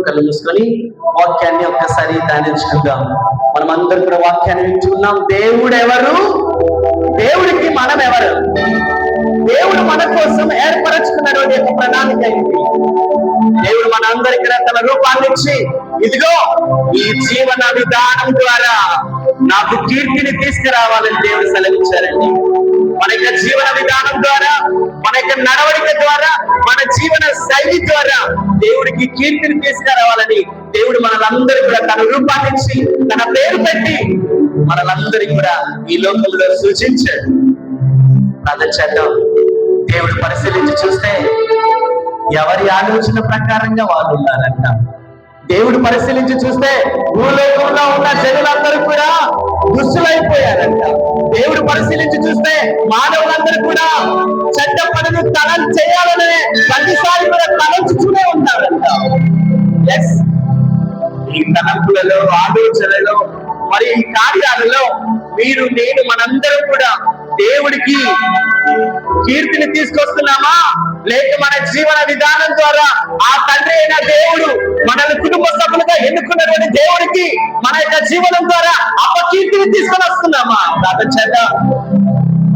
కళ్ళు మూసుకొని వాక్యాన్ని ఒక్కసారి ధ్యానించుకుందాం. మనం అందరం కూడా వాక్యాన్ని వింటున్నాం. దేవుడు ఎవరు? దేవుడికి మనం ఎవరు? దేవుడు మన కోసం ఏర్పరచుకున్నటువంటి ఒక ప్రణాళిక ఏంటి? దేవుడు మన అందరికి తన రూపాన్ని ఇచ్చి, ఇదిగో ఈ జీవన విధానం ద్వారా నాకు కీర్తిని తీసుకురావాలని దేవుడు సెలవిచ్చారండి. మన యొక్క జీవన విధానం ద్వారా, మన యొక్క నడవడిక ద్వారా, మన జీవన శైలి ద్వారా దేవుడికి కీర్తిని తీసుకురావాలని దేవుడు మనలందరూ కూడా తన రూపాన్ని ఇచ్చి, తన పేరు పెట్టి మనలందరికీ కూడా ఈ లోకంలో సూచించాడు. ప్రార్థన చేద్దాం. దేవుడు పరిశీలించి చూస్తే ఎవరి ఆలోచన ప్రకారంగా వాళ్ళు ఉన్నారంట. దేవుడు పరిశీలించి చూస్తే భూలోకంలో ఉన్న జనులందరూ కూడా దుష్టులైపోయారంట. దేవుడు పరిశీలించి చూస్తే మానవులందరూ కూడా చెడ్డ పనులు తలం చేయాలనే ప్రతిసారి కూడా తలంచుతూనే ఉంటారంట. ఎస్, ఈ తలంపులలో, ఆలోచనలో, మరి ఈ కార్యాలలో మీరు, నేను, మనందరం కూడా దేవుడికి కీర్తిని తీసుకొస్తున్నామా, లేక మన జీవన విధానం ద్వారా ఆ తండ్రి అయిన దేవుడు మనల్ని కుటుంబ సభ్యులుగా ఎన్నుకున్నటువంటి దేవుడికి మన యొక్క జీవనం ద్వారా అపకీర్తిని తీసుకొని వస్తున్నామా? ప్రార్థన చేద్దాం.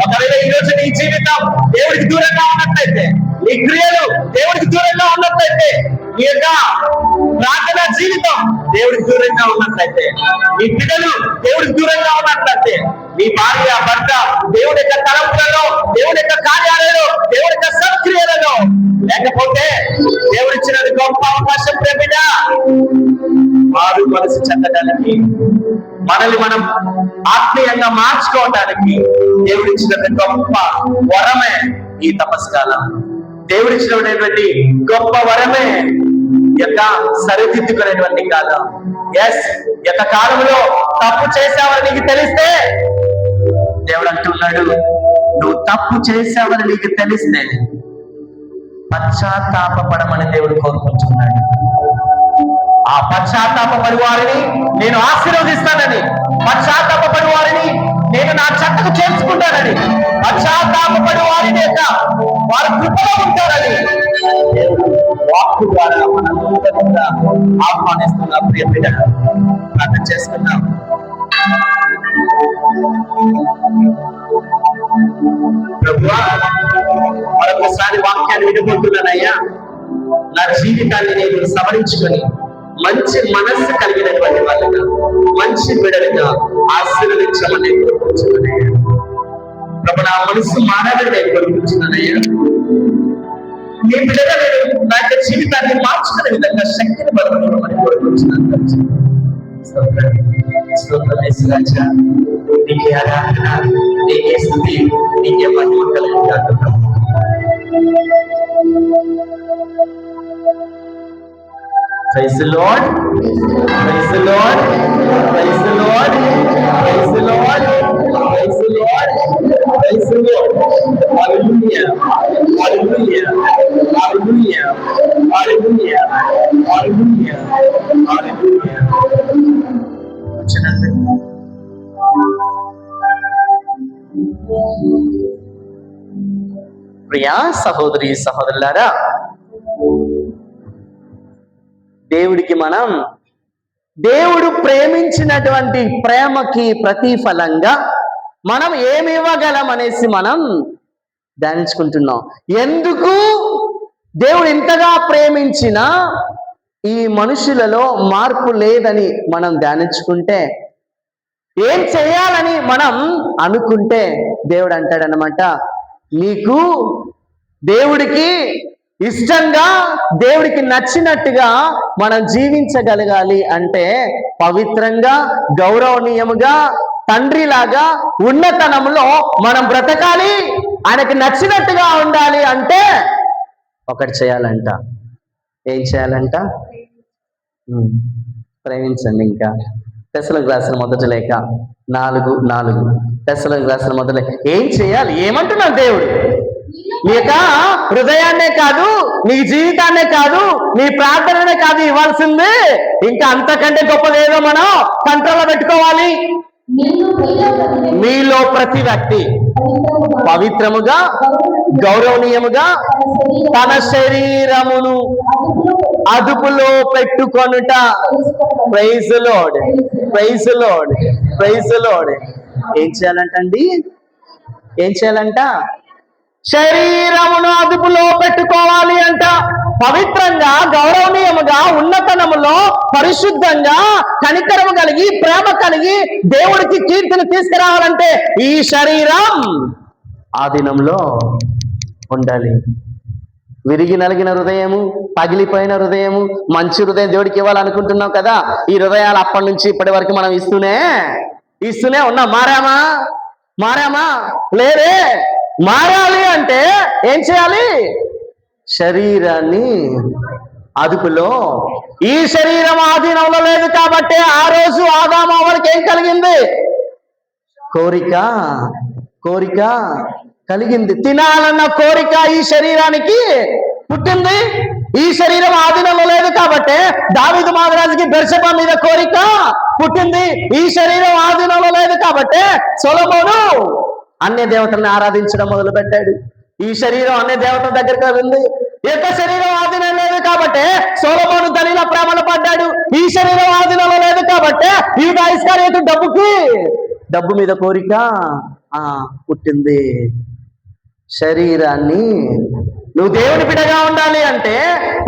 ఒకవేళ ఈ రోజు నీ జీవితం దేవుడికి దూరంగా ఉన్నట్లయితే, నీ క్రియలు దేవుడికి దూరంగా ఉన్నట్లయితే, నీ యొక్క ప్రార్థన జీవితం దేవుడికి దూరంగా ఉన్నట్లయితే, నీ పిల్లలు దేవుడికి దూరంగా ఉన్నట్లయితే, నీ భార్య, భర్త దేవుడి యొక్క తలంపులలో, దేవుడి యొక్క కార్యాలలో, దేవుడి యొక్క సత్క్రియలలో, లేకపోతే దేవుడిచ్చినది గొప్ప అవకాశం ప్రేమిట మనసు చెందడానికి, మనల్ని మనం ఆత్మీయంగా మార్చుకోవటానికి దేవుడిచ్చిన గొప్ప వరమే ఈ తపస్కాలం. దేవుడిచ్చినటువంటి గొప్ప వరమే యొక్క సరిదిద్దుకునేటువంటి కాలం. ఎస్, యొక్క కాలంలో తప్పు చేసావని నీకు తెలిస్తే, దేవుడు అంటున్నాడు, నువ్వు తప్పు చేసావని నీకు తెలిస్తే పశ్చాత్తాపడమని దేవుడు కోరుకుంటున్నాడు. ఆ పశ్చాత్తాపడి వారిని నేను ఆశీర్వదిస్తానని, పశ్చాత్తాపడి వారిని నేను నా చెత్తకు చేర్చుకుంటానని, పశ్చాత్తాపడి వారిని వారి కృపలో ఉంటారని దేవుడు వాక్కు ద్వారా మనందరూ కూడా ఆహ్వానిస్తున్నా. ప్రియ బిడ్డ, ప్రార్థన చేసుకున్నాం. ప్రభువా, మరొకసారి వాక్యాన్ని వినబోతున్నానయ్యా. నా జీవితాన్ని నేను సవరించుకొని మంచి మనస్సు కలిగినటువంటి వాళ్ళగా, మంచి బిడ్డలుగా ఆశీర్వదించమని కోరుకుంటున్నానయ్యా. ప్రభు, నా మనసు మారాలని నేను కోరుకుంటున్నానయ్యా. మీ బిడ్డగా నేను నా యొక్క జీవితాన్ని మార్చుకునే విధంగా శక్తిని బలపడమని కోరుకుంటున్నాను. నీకే ఆరాధన, నీకే స్తుతి, నీకే మహిమ కలుగుగాక. Praise the Lord. Praise the Lord. Praise the Lord. Praise the Lord. Praise the Lord. Praise the Lord. Hallelujah. Hallelujah. Hallelujah. Hallelujah. Hallelujah. Hallelujah. Priya సహోదరి సహోదరులారా, దేవుడికి దేవుడు ప్రేమించినటువంటి ప్రేమకి ప్రతిఫలంగా మనం ఏమి ఇవ్వగలం అనేసి మనం ధ్యానించుకుంటున్నాం. ఎందుకు దేవుడు ఇంతగా ప్రేమించినా ఈ మనుషులలో మార్పు లేదని మనం ధ్యానించుకుంటే, ఏం చేయాలని మనం అనుకుంటే దేవుడు అంటాడనమాట, నీకు దేవుడికి ఇష్టంగా, దేవుడికి నచ్చినట్టుగా మనం జీవించగలగాలి అంటే పవిత్రంగా, గౌరవనీయముగా, తండ్రిలాగా, ఉన్నతనంలో మనం బ్రతకాలి. ఆయనకి నచ్చినట్టుగా ఉండాలి అంటే ఒకటి చేయాలంట. ఏం చేయాలంట? ప్రేమించండి. ఇంకా తెస్సలోనికీయులకు రాసిన మొదటి లేఖ 4:4 తెస్సలోనికీయులకు రాసిన మొదటి లేఖ. ఏం చేయాలి? ఏమంటున్నాడు దేవుడు? నీ యొక్క హృదయాన్నే కాదు, నీ జీవితాన్నే కాదు, నీ ప్రార్థననే కాదు ఇవ్వాల్సింది, ఇంకా అంతకంటే గొప్పదేదో మనం కంట్రోల్లో పెట్టుకోవాలి. మీలో ప్రతి వ్యక్తి పవిత్రముగా, గౌరవనీయముగా తన శరీరమును అదుపులో పెట్టుకొనుట. Praise lord, praise lord, praise lord. ఏం చేయాలంటండి? ఏం చేయాలంట? శరీరమును అదుపులో పెట్టుకోవాలి అంట. పవిత్రంగా, గౌరవనీయముగా, ఉన్నతనములో, పరిశుద్ధంగా, కనికరము కలిగి, ప్రేమ కలిగి దేవుడికి కీర్తిని తీసుకురావాలంటే ఈ శరీరం ఆధీనంలో ఉండాలి. విరిగి నలిగిన హృదయము, పగిలిపోయిన హృదయము, మంచి హృదయం దేవుడికి ఇవ్వాలనుకుంటున్నాం కదా. ఈ హృదయాలు అప్పటి నుంచి ఇప్పటి వరకు మనం ఇస్తూనే ఉన్నాం. మారామా? లేదే. మారాలి అంటే ఏం చేయాలి? శరీరాన్ని అదుపులో. ఈ శరీరం ఆధీనంలో లేదు కాబట్టి ఆ రోజు ఆదాము అవ్వలకి ఏం కలిగింది? కోరిక కలిగింది. తినాలన్న కోరిక ఈ శరీరానికి పుట్టింది. ఈ శరీరం ఆధీనంలో లేదు కాబట్టి దావీదు మహారాజుకి బెర్షెబా మీద కోరిక పుట్టింది. ఈ శరీరం ఆధీనంలో లేదు కాబట్టి సొలొమోను అన్య దేవతల్ని ఆరాధించడం మొదలు పెట్టాడు. ఈ శరీరం అన్య దేవతల దగ్గరికి వెళ్ళింది. యొక్క శరీరం ఆధీనం లేదు కాబట్టి సొలొమోను దలీలా ప్రేమలో పడ్డాడు. ఈ శరీరం ఆధీనంలో లేదు కాబట్టి యూదా ఇస్కరియోతు డబ్బు మీద కోరిక పుట్టింది. శరీరాన్ని నువ్వు దేవుని బిడ్డగా ఉండాలి అంటే,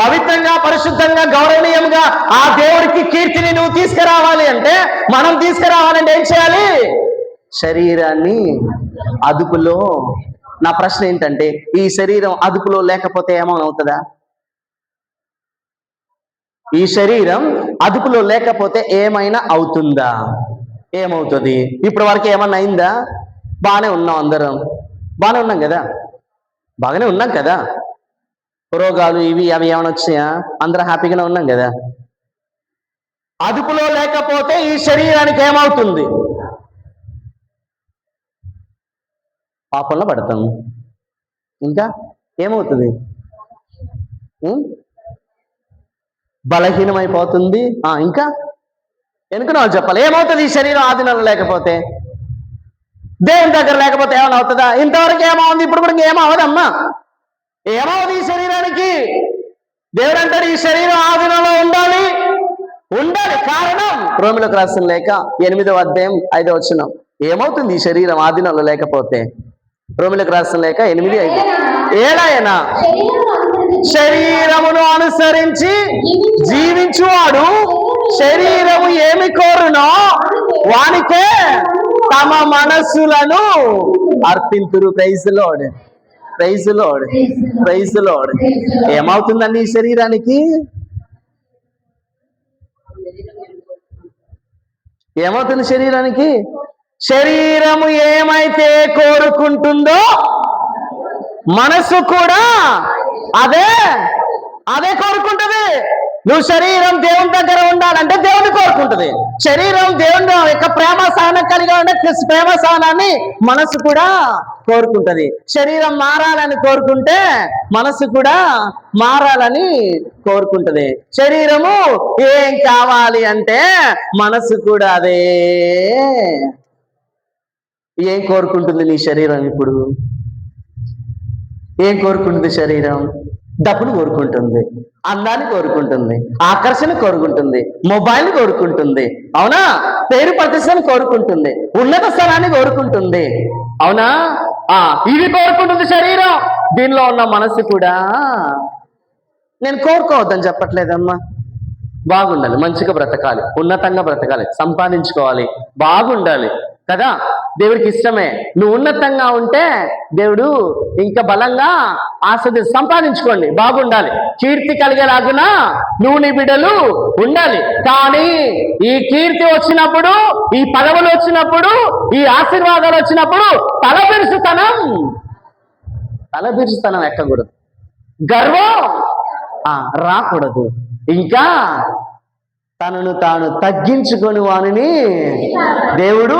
పవిత్రంగా, పరిశుద్ధంగా, గౌరవనీయంగా ఆ దేవుడికి కీర్తిని నువ్వు తీసుకురావాలి అంటే, మనం తీసుకురావాలంటే ఏం చేయాలి? శరీరాన్ని అదుపులో. నా ప్రశ్న ఏంటంటే, ఈ శరీరం అదుపులో లేకపోతే ఏమవుతుందా? ఈ శరీరం అదుపులో లేకపోతే ఏమైనా అవుతుందా? ఏమవుతుంది? ఇప్పటి వరకు ఏమన్నా అయిందా? బాగానే ఉన్నాం, అందరం బాగానే ఉన్నాం కదా, బాగానే ఉన్నాం కదా. రోగాలు ఇవి అవి ఏమైనా వచ్చాయా? అందరం హ్యాపీగానే ఉన్నాం కదా. అదుపులో లేకపోతే ఈ శరీరానికి ఏమవుతుంది? పాపంలో పడతాం. ఇంకా ఏమవుతుంది? బలహీనమైపోతుంది. ఇంకా ఎందుకు వాళ్ళు చెప్పాలి? ఏమవుతుంది ఈ శరీరం ఆధీనంలో లేకపోతే? దేవుని దగ్గర లేకపోతే ఏమైనా అవుతుందా? ఇంతవరకు ఏమవుంది, ఇప్పుడు కూడా ఏమవదమ్మా. ఏమవుతుంది ఈ శరీరానికి? దేవుడు అంటాడు ఈ శరీరం ఆధీనంలో ఉండాలి. కారణం రోమిలకు రాసిన లేఖ 8వ అధ్యాయం 5వ వచనం. ఏమవుతుంది ఈ శరీరం ఆధీనంలో లేకపోతే? రోమిలకు రాసిన లేఖ 8:5. ఏలాయనా శరీరమును అనుసరించి జీవించువాడు శరీరము ఏమి కోరునో వానికే తమ మనస్సులను అర్పింతురు. Praise lord, praise lord, praise lord. ఏమవుతుందండి ఈ శరీరానికి? ఏమవుతుంది శరీరానికి? శరీరము ఏమైతే కోరుకుంటుందో మనసు కూడా అదే కోరుకుంటుంది. నువ్వు శరీరం దేవుని దగ్గర ఉండాలంటే దేవుని కోరుకుంటుంది. శరీరం దేవుని యొక్క ప్రేమ సహనం కలిగి ఉండే ప్రేమ సహనాన్ని మనసు కూడా కోరుకుంటుంది. శరీరం మారాలని కోరుకుంటే మనసు కూడా మారాలని కోరుకుంటుంది. శరీరము ఏం కావాలి అంటే మనసు కూడా అదే ఏం కోరుకుంటుంది. నీ శరీరం ఇప్పుడు ఏం కోరుకుంటుంది? శరీరం డబ్బును కోరుకుంటుంది, అందాన్ని కోరుకుంటుంది, ఆకర్షణ కోరుకుంటుంది, మొబైల్ కోరుకుంటుంది, అవునా, పేరు ప్రతిష్టను కోరుకుంటుంది, ఉన్నత స్థలాన్ని కోరుకుంటుంది, అవునా. ఇది కోరుకుంటుంది శరీరం. దీనిలో ఉన్న మనసు కూడా నేను కోరుకోవద్దని చెప్పట్లేదమ్మా. బాగుండాలి, మంచిగా బ్రతకాలి, ఉన్నతంగా బ్రతకాలి, సంపాదించుకోవాలి, బాగుండాలి కదా. దేవుడికి ఇష్టమే. నువ్వు ఉన్నతంగా ఉంటే దేవుడు ఇంకా బలంగా సంపాదించుకోండి, బాగుండాలి, కీర్తి కలిగేలాగునా నువ్వు నీ బిడ్డలు ఉండాలి. కానీ ఈ కీర్తి వచ్చినప్పుడు, ఈ పదవులు వచ్చినప్పుడు, ఈ ఆశీర్వాదాలు వచ్చినప్పుడు తలబిరుస్తనం ఎక్కకూడదు, గర్వం రాకూడదు. ఇంకా తనను తాను తగ్గించుకొని వానిని దేవుడు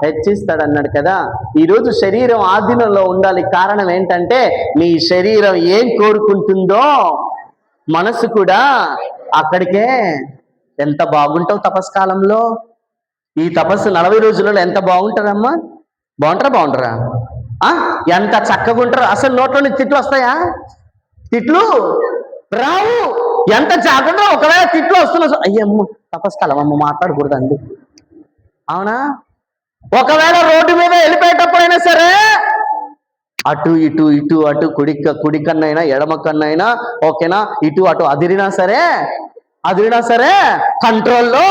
హెచ్చిస్తాడు అన్నాడు కదా. ఈరోజు శరీరం ఆధీనంలో ఉండాలి. కారణం ఏంటంటే నీ శరీరం ఏం కోరుకుంటుందో మనసు కూడా అక్కడికే. ఎంత బాగుంటావు తపస్కాలంలో. ఈ తపస్సు 40 రోజులలో ఎంత బాగుంటారమ్మా. బాగుంటారా? ఎంత చక్కగా ఉంటారు. అసలు నోట్లోని తిట్లు వస్తాయా? తిట్లు రావు. ఎంత జాగ్రత్త. ఒకవేళ తిట్లు వస్తున్నా అయ్యమ్మ తపస్కాలం అమ్మ మాట్లాడకూడదండి, అవునా. ఒకవేళ రోడ్డు మీద వెళ్ళిపోయేటప్పుడైనా సరే అటు ఇటు ఇటు అటు కుడి కన్నైనా ఎడమ కన్నైనా ఓకేనా, ఇటు అటు అదిరినా సరే కంట్రోల్లో.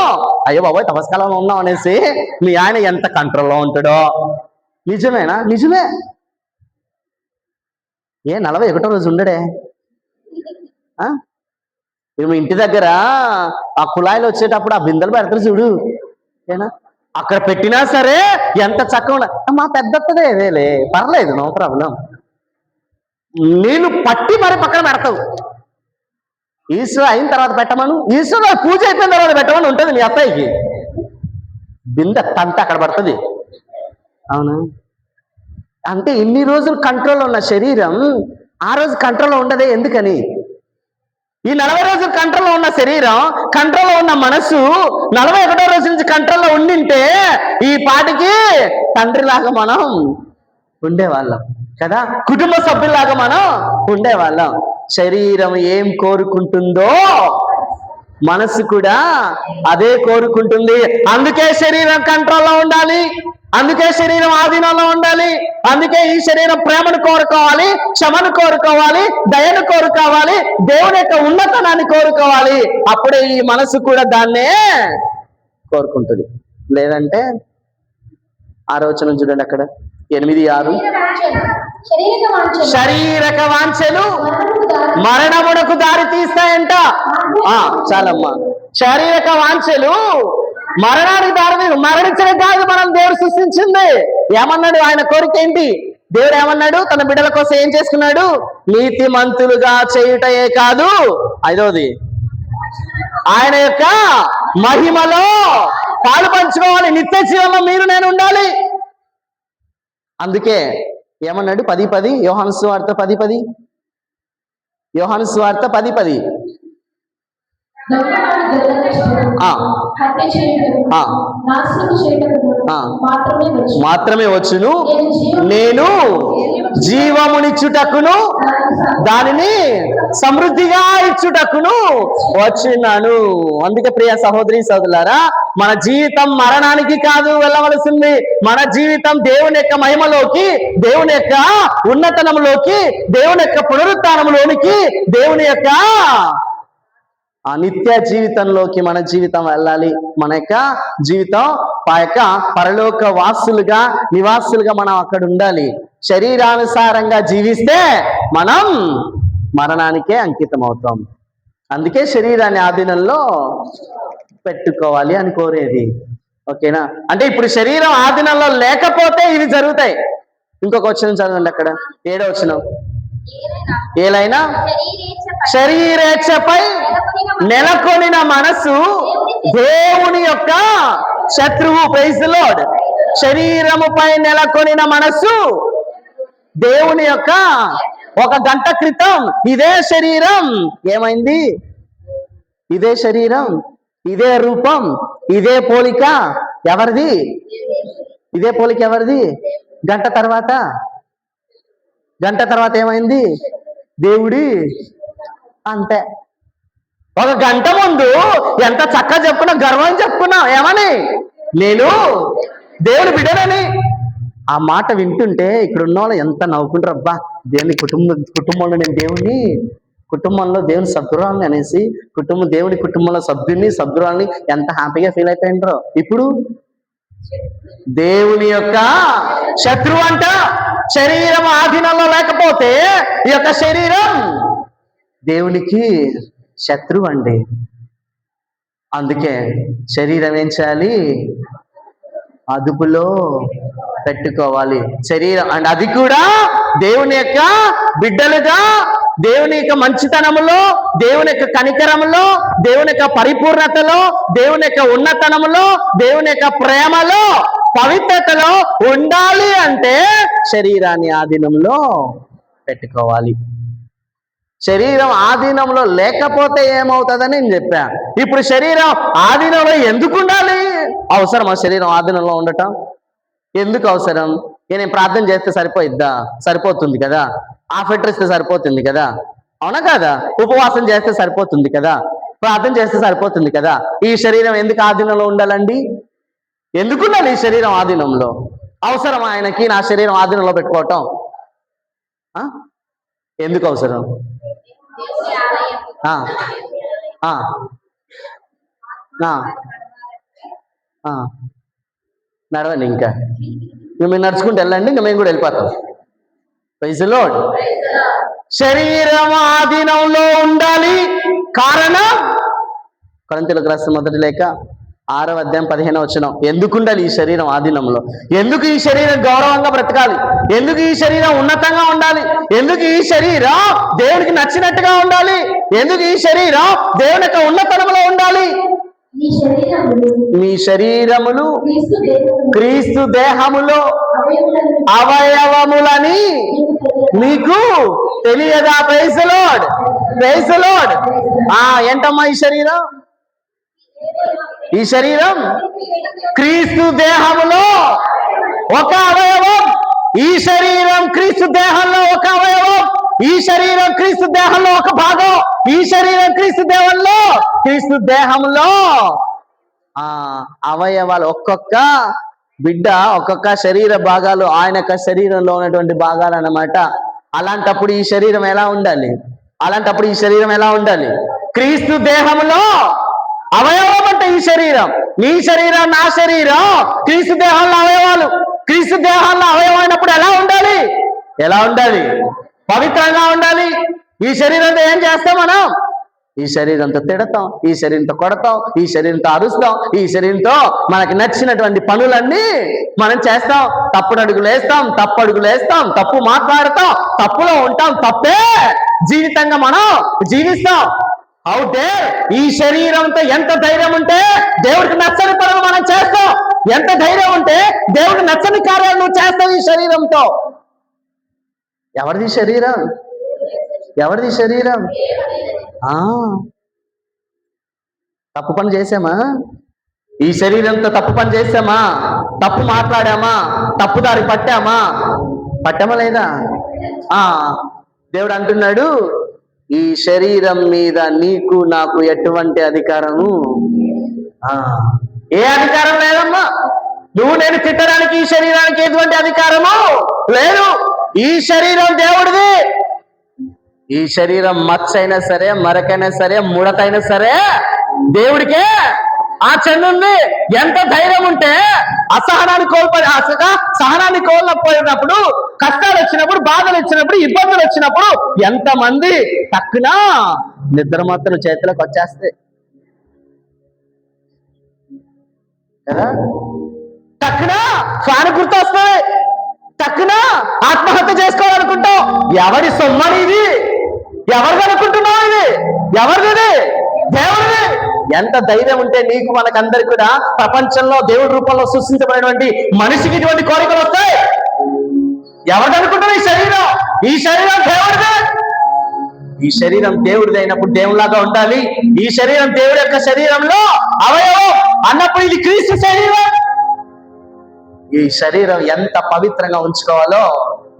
అయ్యో బాబాయ్ తపస్కాలంలో ఉన్నాం అనేసి మీ ఆయన ఎంత కంట్రోల్లో ఉంటాడో. నిజమేనా? నిజమే. 41వ రోజు ఉండడే. మేము ఇంటి దగ్గర ఆ కుళాయిలు వచ్చేటప్పుడు ఆ బిందెలు పెడతారు చూడు, ఏనా అక్కడ పెట్టినా సరే ఎంత చక్కగా మా పెద్దదే ఏదేలే పర్లేదు, నో ప్రాబ్లం. నేను పట్టి మరి పక్కన పెడతావు. ఈశ్వరు అయిన తర్వాత పెట్టమను, ఈశ్వరు పూజ అయిపోయిన తర్వాత పెట్టమని ఉంటుంది నీ అత్తయ్యకి. బిందె తంత అక్కడ పడుతుంది, అవునా. అంటే ఇన్ని రోజులు కంట్రోల్లో ఉన్న శరీరం ఆ రోజు కంట్రోల్లో ఉండదే. ఎందుకని? ఈ 40 రోజులు కంట్రోల్లో ఉన్న శరీరం, కంట్రోల్లో ఉన్న మనసు 41వ రోజు నుంచి కంట్రోల్లో ఉండింటే ఈ పాటికి తండ్రిలాగా మనం ఉండేవాళ్ళం కదా, కుటుంబ సభ్యులాగా మనం ఉండేవాళ్ళం. శరీరం ఏం కోరుకుంటుందో మనసు కూడా అదే కోరుకుంటుంది. అందుకే శరీరం కంట్రోల్లో ఉండాలి, అందుకే శరీరం ఆధీనంలో ఉండాలి, అందుకే ఈ శరీరం ప్రేమను కోరుకోవాలి, క్షమను కోరుకోవాలి, దయను కోరుకోవాలి, దేవుని యొక్క ఉన్నతనాన్ని కోరుకోవాలి. అప్పుడే ఈ మనసు కూడా దాన్నే కోరుకుంటుంది. లేదంటే ఆలోచన చూడండి, అక్కడ 8:6 శారీరక వాంఛలు మరణమునకు దారి తీస్తాయంట. చాలమ్మా. శారీరక వాంఛలు మరణానికి దారి, మరణించడం కాదు మనం దేవుడు సృష్టించింది. ఏమన్నాడు? ఆయన కోరిక ఏంటి? దేవుడు ఏమన్నాడు? తన బిడ్డల కోసం ఏం చేసుకున్నాడు? నీతిమంతులుగా చేయుటయే కాదు, 5వది ఆయన యొక్క మహిమలో పాలు పంచుకోవాలి. నిత్య జీవంలో మీరు నేను ఉండాలి. అందుకే ఏమన్నాడు? 10:10 యోహాను సువార్త 10:10 యోహాను సువార్త 10:10 మాత్రమే వచ్చును, నేను జీవమునిచ్చుటకును దానిని సమృద్ధిగా ఇచ్చుటకును వచ్చినాను. అందుకే ప్రియ సహోదరి సోదరులారా, మన జీవితం మరణానికి కాదు వెళ్ళవలసింది. మన జీవితం దేవుని యొక్క మహిమలోకి, దేవుని యొక్క ఉన్నతనంలోకి, దేవుని యొక్క పునరుత్థానంలోనికి, దేవుని యొక్క ఆ నిత్య జీవితంలోకి మన జీవితం వెళ్ళాలి. మన యొక్క జీవితం ఆ యొక్క పరలోక వాసులుగా, నివాసులుగా మనం అక్కడ ఉండాలి. శరీరానుసారంగా జీవిస్తే మనం మరణానికే అంకితం అవుతాం. అందుకే శరీరాన్ని ఆధీనంలో పెట్టుకోవాలి అని కోరేది. ఓకేనా? అంటే ఇప్పుడు శరీరం ఆధీనంలో లేకపోతే ఇవి జరుగుతాయి. ఇంకొక వచనం చదవండి, అక్కడ 7వ వచనం. ఏలైనా శరీరేచ్ఛపై నెలకొనిన మనసు దేవుని యొక్క శత్రువు. Praise the lord. శరీరముపై నెలకొనిన మనసు దేవుని యొక్క. ఒక గంట క్రితం ఇదే శరీరం ఏమైంది? ఇదే శరీరం, ఇదే రూపం, ఇదే పోలిక ఎవరిది? ఇదే పోలిక ఎవరిది? గంట తర్వాత ఏమైంది? దేవుడి. అంతే. ఒక గంట ముందు ఎంత చక్కగా చెప్పుకున్నా, గర్వం చెప్పుకున్నా. ఏమని? నేను దేవుడి బిడ్డనని. ఆ మాట వింటుంటే ఇక్కడ ఉన్న వాళ్ళు ఎంత నవ్వుకుంటారు. అబ్బా, దేవుని కుటుంబంలో నేను దేవుని కుటుంబంలో దేవుని సభ్యురాలని అనేసి, దేవుని కుటుంబంలో సభ్యురాలని ఎంత హ్యాపీగా ఫీల్ అయిపోయిండ్రో. ఇప్పుడు దేవుని యొక్క శత్రువు అంట. శరీరం ఆధీనంలో లేకపోతే ఈ యొక్క శరీరం దేవునికి శత్రువు అండి. అందుకే శరీరం ఏం చేయాలి? అదుపులో పెట్టుకోవాలి శరీరం. అండ్ అది కూడా దేవుని యొక్క బిడ్డలుగా, దేవుని యొక్క మంచితనములో, దేవుని యొక్క కనికరములో, దేవుని యొక్క పరిపూర్ణతలో, దేవుని యొక్క ఉన్నతనములో, దేవుని యొక్క ప్రేమలో, పవిత్రతలో ఉండాలి అంటే శరీరాన్ని ఆధీనంలో పెట్టుకోవాలి. శరీరం ఆధీనంలో లేకపోతే ఏమవుతుందని నేను చెప్పా. ఇప్పుడు శరీరం ఆధీనంలో ఎందుకు ఉండాలి? అవసరమా శరీరం ఆధీనంలో ఉండటం? ఎందుకు అవసరం? నేను ప్రార్థన చేస్తే సరిపోతుంది కదా, ఆఫెట్రిస్తే సరిపోతుంది కదా, అవునా కదా? ఉపవాసం చేస్తే సరిపోతుంది కదా, ప్రార్థన చేస్తే సరిపోతుంది కదా. ఈ శరీరం ఎందుకు ఆధీనంలో ఉండాలండి? ఎందుకు ఉండాలి ఈ శరీరం ఆధీనంలో? అవసరం ఆయనకి నా శరీరం ఆధీనంలో పెట్టుకోవటం? ఎందుకు అవసరం? నడవండి, ఇంకా మేము నడుచుకుంటూ వెళ్ళండి, ఇంకా మేము కూడా వెళ్ళిపోతాం. Praise the Lord. శరీరం ఆధీనంలో ఉండాలి. కారణం కొరింథీయులకు రాసిన మొదటి లేఖ 6వ అధ్యాయం 15వ వచనం. ఎందుకు ఉండాలి ఈ శరీరం ఆధీనంలో? ఎందుకు ఈ శరీరం గౌరవంగా బ్రతకాలి? ఎందుకు ఈ శరీరం ఉన్నతంగా ఉండాలి? ఎందుకు ఈ శరీరం దేవునికి నచ్చినట్టుగా ఉండాలి? ఎందుకు ఈ శరీరం దేవుని యొక్క ఉన్నతనంలో ఉండాలి? మీ శరీరములు క్రీస్తు దేహములో అవయవములని మీకు తెలియదా? Praise the lord. Praise the Lord. ఏంటమ్మా ఈ శరీరం? ఈ శరీరం క్రీస్తు దేహములో ఒక అవయవం. ఈ శరీరం క్రీస్తు దేహంలో ఒక అవయవం. ఈ శరీరం క్రీస్తు దేహంలో ఒక భాగం. ఈ శరీరం క్రీస్తు దేహంలో అవయవాలు. ఒక్కొక్క బిడ్డ ఒక్కొక్క శరీర భాగాలు ఆయన యొక్క శరీరంలో ఉన్నటువంటి భాగాలు అన్నమాట. అలాంటప్పుడు ఈ శరీరం ఎలా ఉండాలి? క్రీస్తు దేహంలో అవయవం అంటే ఈ శరీరం. నీ శరీరం, నా శరీరం క్రీస్తు దేహంలో అవయవాలు. క్రీస్తు దేహాల్లో అవయవమైనప్పుడు ఎలా ఉండాలి? ఎలా ఉండాలి? పవిత్రంగా ఉండాలి. ఈ శరీరంతో ఏం చేస్తాం మనం? ఈ శరీరంతో తిడతాం, ఈ శరీరంతో కొడతాం, ఈ శరీరంతో అరుస్తాం, ఈ శరీరంతో మనకి నచ్చినటువంటి పనులన్నీ మనం చేస్తాం. తప్పుడు అడుగులు వేస్తాం, తప్పు మాట్లాడతాం, తప్పులో ఉంటాం, తప్పే జీవితంగా మనం జీవిస్తాం. అవుతే ఈ శరీరంతో ఎంత ధైర్యం ఉంటే దేవుడికి నచ్చని పనులు మనం చేస్తాం. ఎంత ధైర్యం ఉంటే దేవుడికి నచ్చని కార్యాలు నువ్వు చేస్తావు ఈ శరీరంతో. ఎవరిది శరీరం? ఎవరిది శరీరం? తప్పు పని చేసామా? ఈ శరీరంతో తప్పు పని చేసామా? తప్పు మాట్లాడామా? తప్పుదారి పట్టామా లేదా? దేవుడు అంటున్నాడు, ఈ శరీరం మీద నీకు నాకు ఎటువంటి అధికారము? ఏ అధికారం లేదమ్మా. నువ్వు నేను తిట్టడానికి ఈ శరీరానికి ఎటువంటి అధికారము లేదు. ఈ శరీరం దేవుడిది. ఈ శరీరం మచ్చైనా సరే, మరకైనా సరే, ముడతైనా సరే దేవుడికే ఆ చెందుంది. ఎంత ధైర్యం ఉంటే సహనాన్ని కోల్పోయినప్పుడు, కష్టాలు వచ్చినప్పుడు, బాధలు వచ్చినప్పుడు, ఇబ్బందులు వచ్చినప్పుడు ఎంతమంది తక్కున నిద్ర మాత్రం చేతిలోకి వచ్చేస్తాయి కదా. తక్కున ఫ్యాన్ గుర్తొస్తాయి, తక్కున ఆత్మహత్య చేసుకోవాలనుకుంటాం. ఎవరి సొమ్మని ఇది? ఎవరిది అనుకుంటున్నావు? ఇది ఎవరిది? దేవుడిది. ఎంత ధైర్యం ఉంటే నీకు మనకందరికి కూడా ప్రపంచంలో దేవుడి రూపంలో సృష్టించబడినటువంటి మనిషికి ఇటువంటి కోరికలు వస్తాయి? ఎవరిది అనుకుంటున్నావు? ఈ శరీరం దేవుడిదే. ఈ శరీరం దేవుడిది అయినప్పుడు దేవుడిలాగా ఉండాలి. ఈ శరీరం దేవుడి యొక్క శరీరంలో అవయవం అన్నప్పుడు ఇది క్రీస్తు శరీరం. ఈ శరీరం ఎంత పవిత్రంగా ఉంచుకోవాలో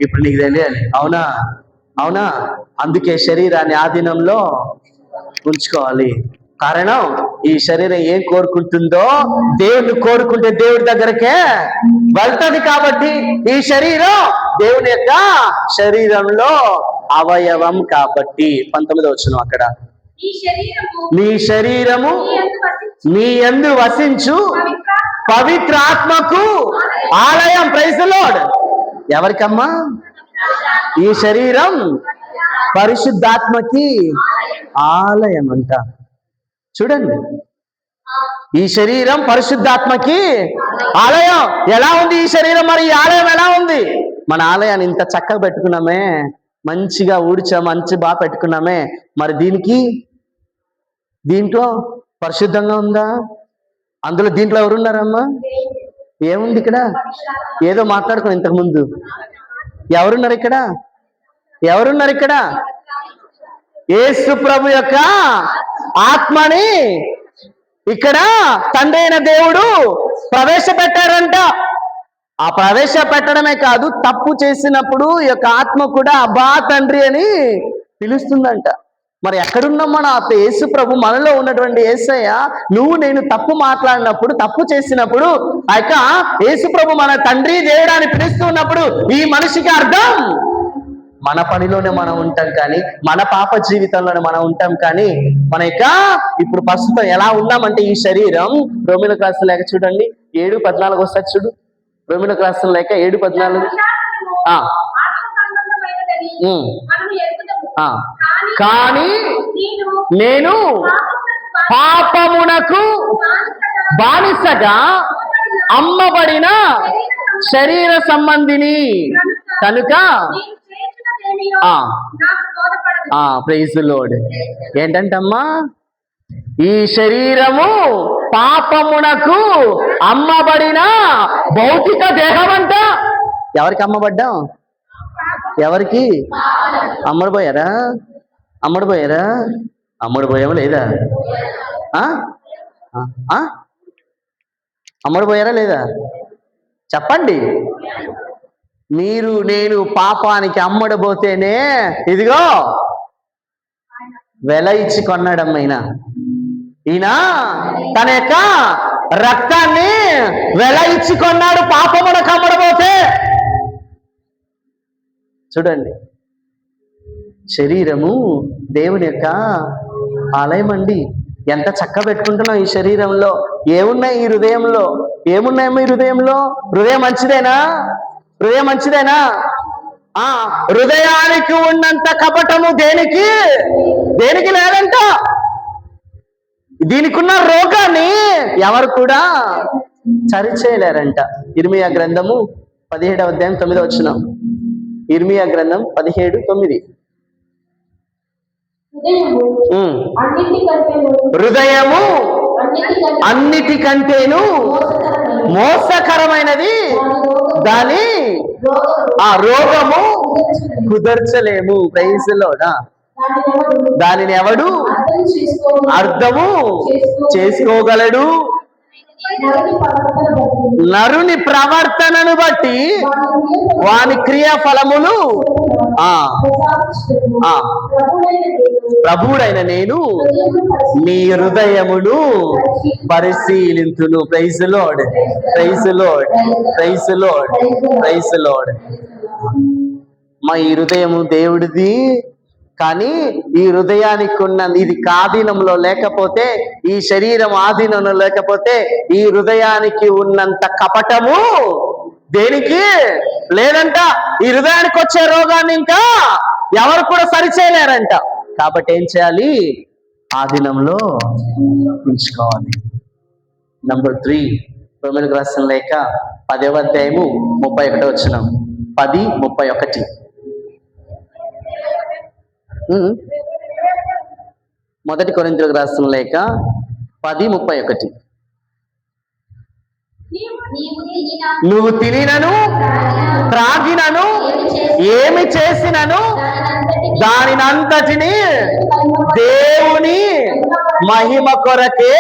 ఇప్పుడు నీకు తెలియాలి. అవునా? అందుకే శరీరాన్ని ఆధీనంలో ఉంచుకోవాలి. కారణం, ఈ శరీరం ఏం కోరుకుంటుందో దేవుడిని కోరుకుంటే దేవుడి దగ్గరకే వెళ్తుంది. కాబట్టి ఈ శరీరం దేవుని యొక్క శరీరంలో అవయవం కాబట్టి 19వ వచనం అక్కడ, నీ శరీరము నీ యందు వసించు పవిత్ర ఆత్మకు ఆలయం. Praise the lord. ఎవరికమ్మా? ఈ శరీరం పరిశుద్ధాత్మకి ఆలయం అంట. చూడండి, ఈ శరీరం పరిశుద్ధాత్మకి ఆలయం. ఎలా ఉంది ఈ శరీరం? మరి ఈ ఆలయం ఎలా ఉంది? మన ఆలయాన్ని ఇంత చక్కగా పెట్టుకున్నామే, మంచిగా మంచి బాగా పెట్టుకున్నామే. మరి దీంట్లో పరిశుద్ధంగా ఉందా? దీంట్లో ఎవరున్నారమ్మా? ఏముంది ఇక్కడ? ఏదో మాట్లాడుకుని ఇంతకు ముందు. ఎవరున్నారు ఇక్కడ? యేసు ప్రభు యొక్క ఆత్మని ఇక్కడ తండ్రి అయిన దేవుడు ప్రవేశపెట్టారంట. ఆ ప్రవేశపెట్టడమే కాదు, తప్పు చేసినప్పుడు ఈ యొక్క ఆత్మ కూడా అబ్బా తండ్రి అని పిలుస్తుందంట. మరి ఎక్కడున్నాం మన? యేసు ప్రభు మనలో ఉన్నటువంటి యేసయ్య నువ్వు నేను తప్పు మాట్లాడినప్పుడు, తప్పు చేసినప్పుడు ఆ యొక్క యేసు ప్రభు మన తండ్రి దేవుడు అని పిలుస్తూ ఉన్నప్పుడు ఈ మనిషికి అర్థం మన పనిలోనే మనం ఉంటాం కానీ, మన పాప జీవితంలోనే మనం ఉంటాం కానీ, మన యొక్క ఇప్పుడు ప్రస్తుతం ఎలా ఉన్నామంటే ఈ శరీరం రోమిలకు రాసిన లేఖ చూడండి 7:14 వస్తుంది చూడు. రోమిలకు రాసిన లేఖ 7:14. కానీ నేను పాపమునకు బానిసగా అమ్మబడిన శరీర సంబంధిని కనుక ప్రైజ్ ది లార్డ్. ఏంటంటమ్మా? ఈ శరీరము పాపమునకు అమ్మబడిన భౌతిక దేహం అంట. ఎవరికి అమ్మబడ్డాం? ఎవరికి అమ్మడిపోయారా? అమ్మడిపోయామా లేదా? అమ్మడిపోయారా లేదా? చెప్పండి. మీరు నేను పాపానికి అమ్మడబోతేనే ఇదిగో వెల ఇచ్చి కొన్నాడమ్మైనా. ఈయన తన యొక్క రక్తాన్ని వెల ఇచ్చి కొన్నాడు పాపమునకు అమ్మడబోతే. చూడండి, శరీరము దేవుని యొక్క ఆలయం అండి. ఎంత చక్క పెట్టుకుంటున్నాం ఈ శరీరంలో. ఏమున్నాయి ఈ హృదయంలో? ఏమున్నాయి మీ హృదయంలో? హృదయం మంచిదేనా? హృదయం మంచిదేనా? హృదయానికి ఉన్నంత కపటము దేనికి దేనికి లేదంట. దీనికి ఉన్న రోగాన్ని ఎవరు కూడా సరిచేయలేరంట. ఇర్మియా గ్రంథము 17వ అధ్యాయం 9వ వచనం. ఇర్మియా గ్రంథం 17:9. హృదయము అన్నిటికంటేను మోసకరమైనది, దాని రోగము కుదర్చలేము. ప్రైజ్లోనా దానిని ఎవడు అర్థము చేసుకోగలడు? నరుని ప్రవర్తనను బట్టి వాని క్రియాఫలములు ప్రభువుడైన నేను నీ హృదయమును పరిశీలింతును. Praise lord, praise lord, praise lord, praise lord. మా ఈ హృదయము దేవుడిది, కానీ ఈ హృదయానికి ఉన్న ఇది ఆధీనంలో లేకపోతే, ఈ శరీరం ఆధీనంలో లేకపోతే, ఈ హృదయానికి ఉన్నంత కపటము దేనికి లేదంట. ఈ హృదయానికి వచ్చే రోగాన్ని ఇంకా ఎవరు కూడా సరిచేయలేరంట. కాబట్టి ఏం చేయాలి? ఆధీనంలో ఉంచుకోవాలి. నంబర్ 3, రోమీయులకు రాసిన లేఖ 10వ అధ్యాయము 31వ వచనం. 10:31. మొదటి కొరింథీయులకు రాసిన లేఖ 10:31. నువ్వు తినినను త్రాగినను ఏమి చేసినను దానినంతటిని దేవుని మహిమ కొరకే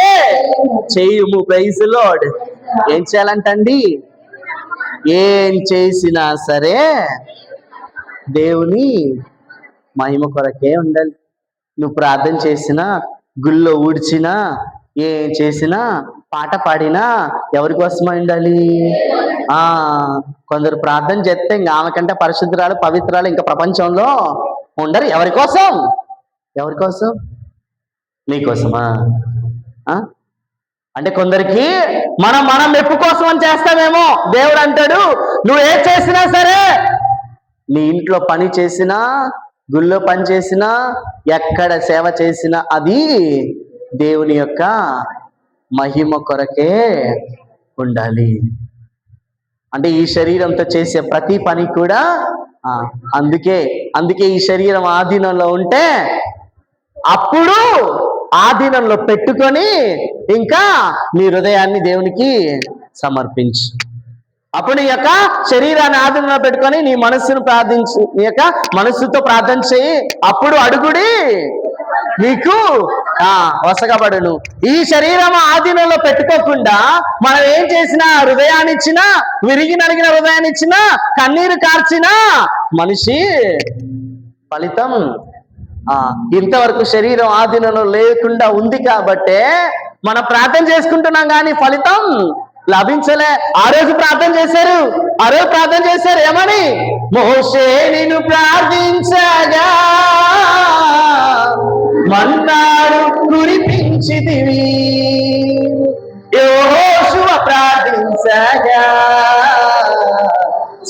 చేయుము. Praise lord. ఏం చేయాలంటండి? ఏం చేసినా సరే దేవుని మహిమ కొరకే ఉండాలి. నువ్వు ప్రార్థన చేసినా, గుళ్ళో ఊడ్చినా, ఏం చేసినా, పాట పాడినా ఎవరి కోసమై ఉండాలి? కొందరు ప్రార్థన చేస్తే ఇంకా ఆమె కంటే పరిశుద్ధురాలు, పవిత్రాలు ఇంకా ప్రపంచంలో ఉండరు. ఎవరి కోసం? ఎవరి కోసం? నీకోసమా? అంటే కొందరికి మనం మెప్పు కోసం అని చేస్తామేమో. దేవుడు అంటాడు, నువ్వు ఏం చేసినా సరే, నీ ఇంట్లో పని చేసినా, గుళ్ళో పని చేసినా, ఎక్కడ సేవ చేసినా అది దేవుని యొక్క మహిమ కొరకే ఉండాలి. అంటే ఈ శరీరంతో చేసే ప్రతి పని కూడా అందుకే ఈ శరీరం ఆధీనంలో ఉంటే, అప్పుడు ఆధీనంలో పెట్టుకొని ఇంకా నీ హృదయాన్ని దేవునికి సమర్పించు. అప్పుడు నీ యొక్క శరీరాన్ని ఆధీనంలో పెట్టుకొని నీ మనస్సును ప్రార్థించు, నీ యొక్క మనస్సుతో ప్రార్థన చేయి. అప్పుడు అడుగుడి నీకు వసగబడును. ఈ శరీరం ఆధీనంలో పెట్టుకోకుండా మనం ఏం చేసినా, హృదయాన్ని ఇచ్చినా, విరిగి నలిగిన హృదయాన్ని ఇచ్చినా, కన్నీరు కార్చినా మనిషి ఫలితం ఇంతవరకు శరీరం ఆధీనంలో లేకుండా ఉంది కాబట్టే మనం ప్రార్థన చేసుకుంటున్నాం, కానీ ఫలితం లభించలే. ఆ రోజు ప్రార్థన చేశారు. ఏమని? మోషే నిన్ను ప్రార్థించగా మన్నాడు కురిపించితివి, యెహోషువ ప్రార్థించగా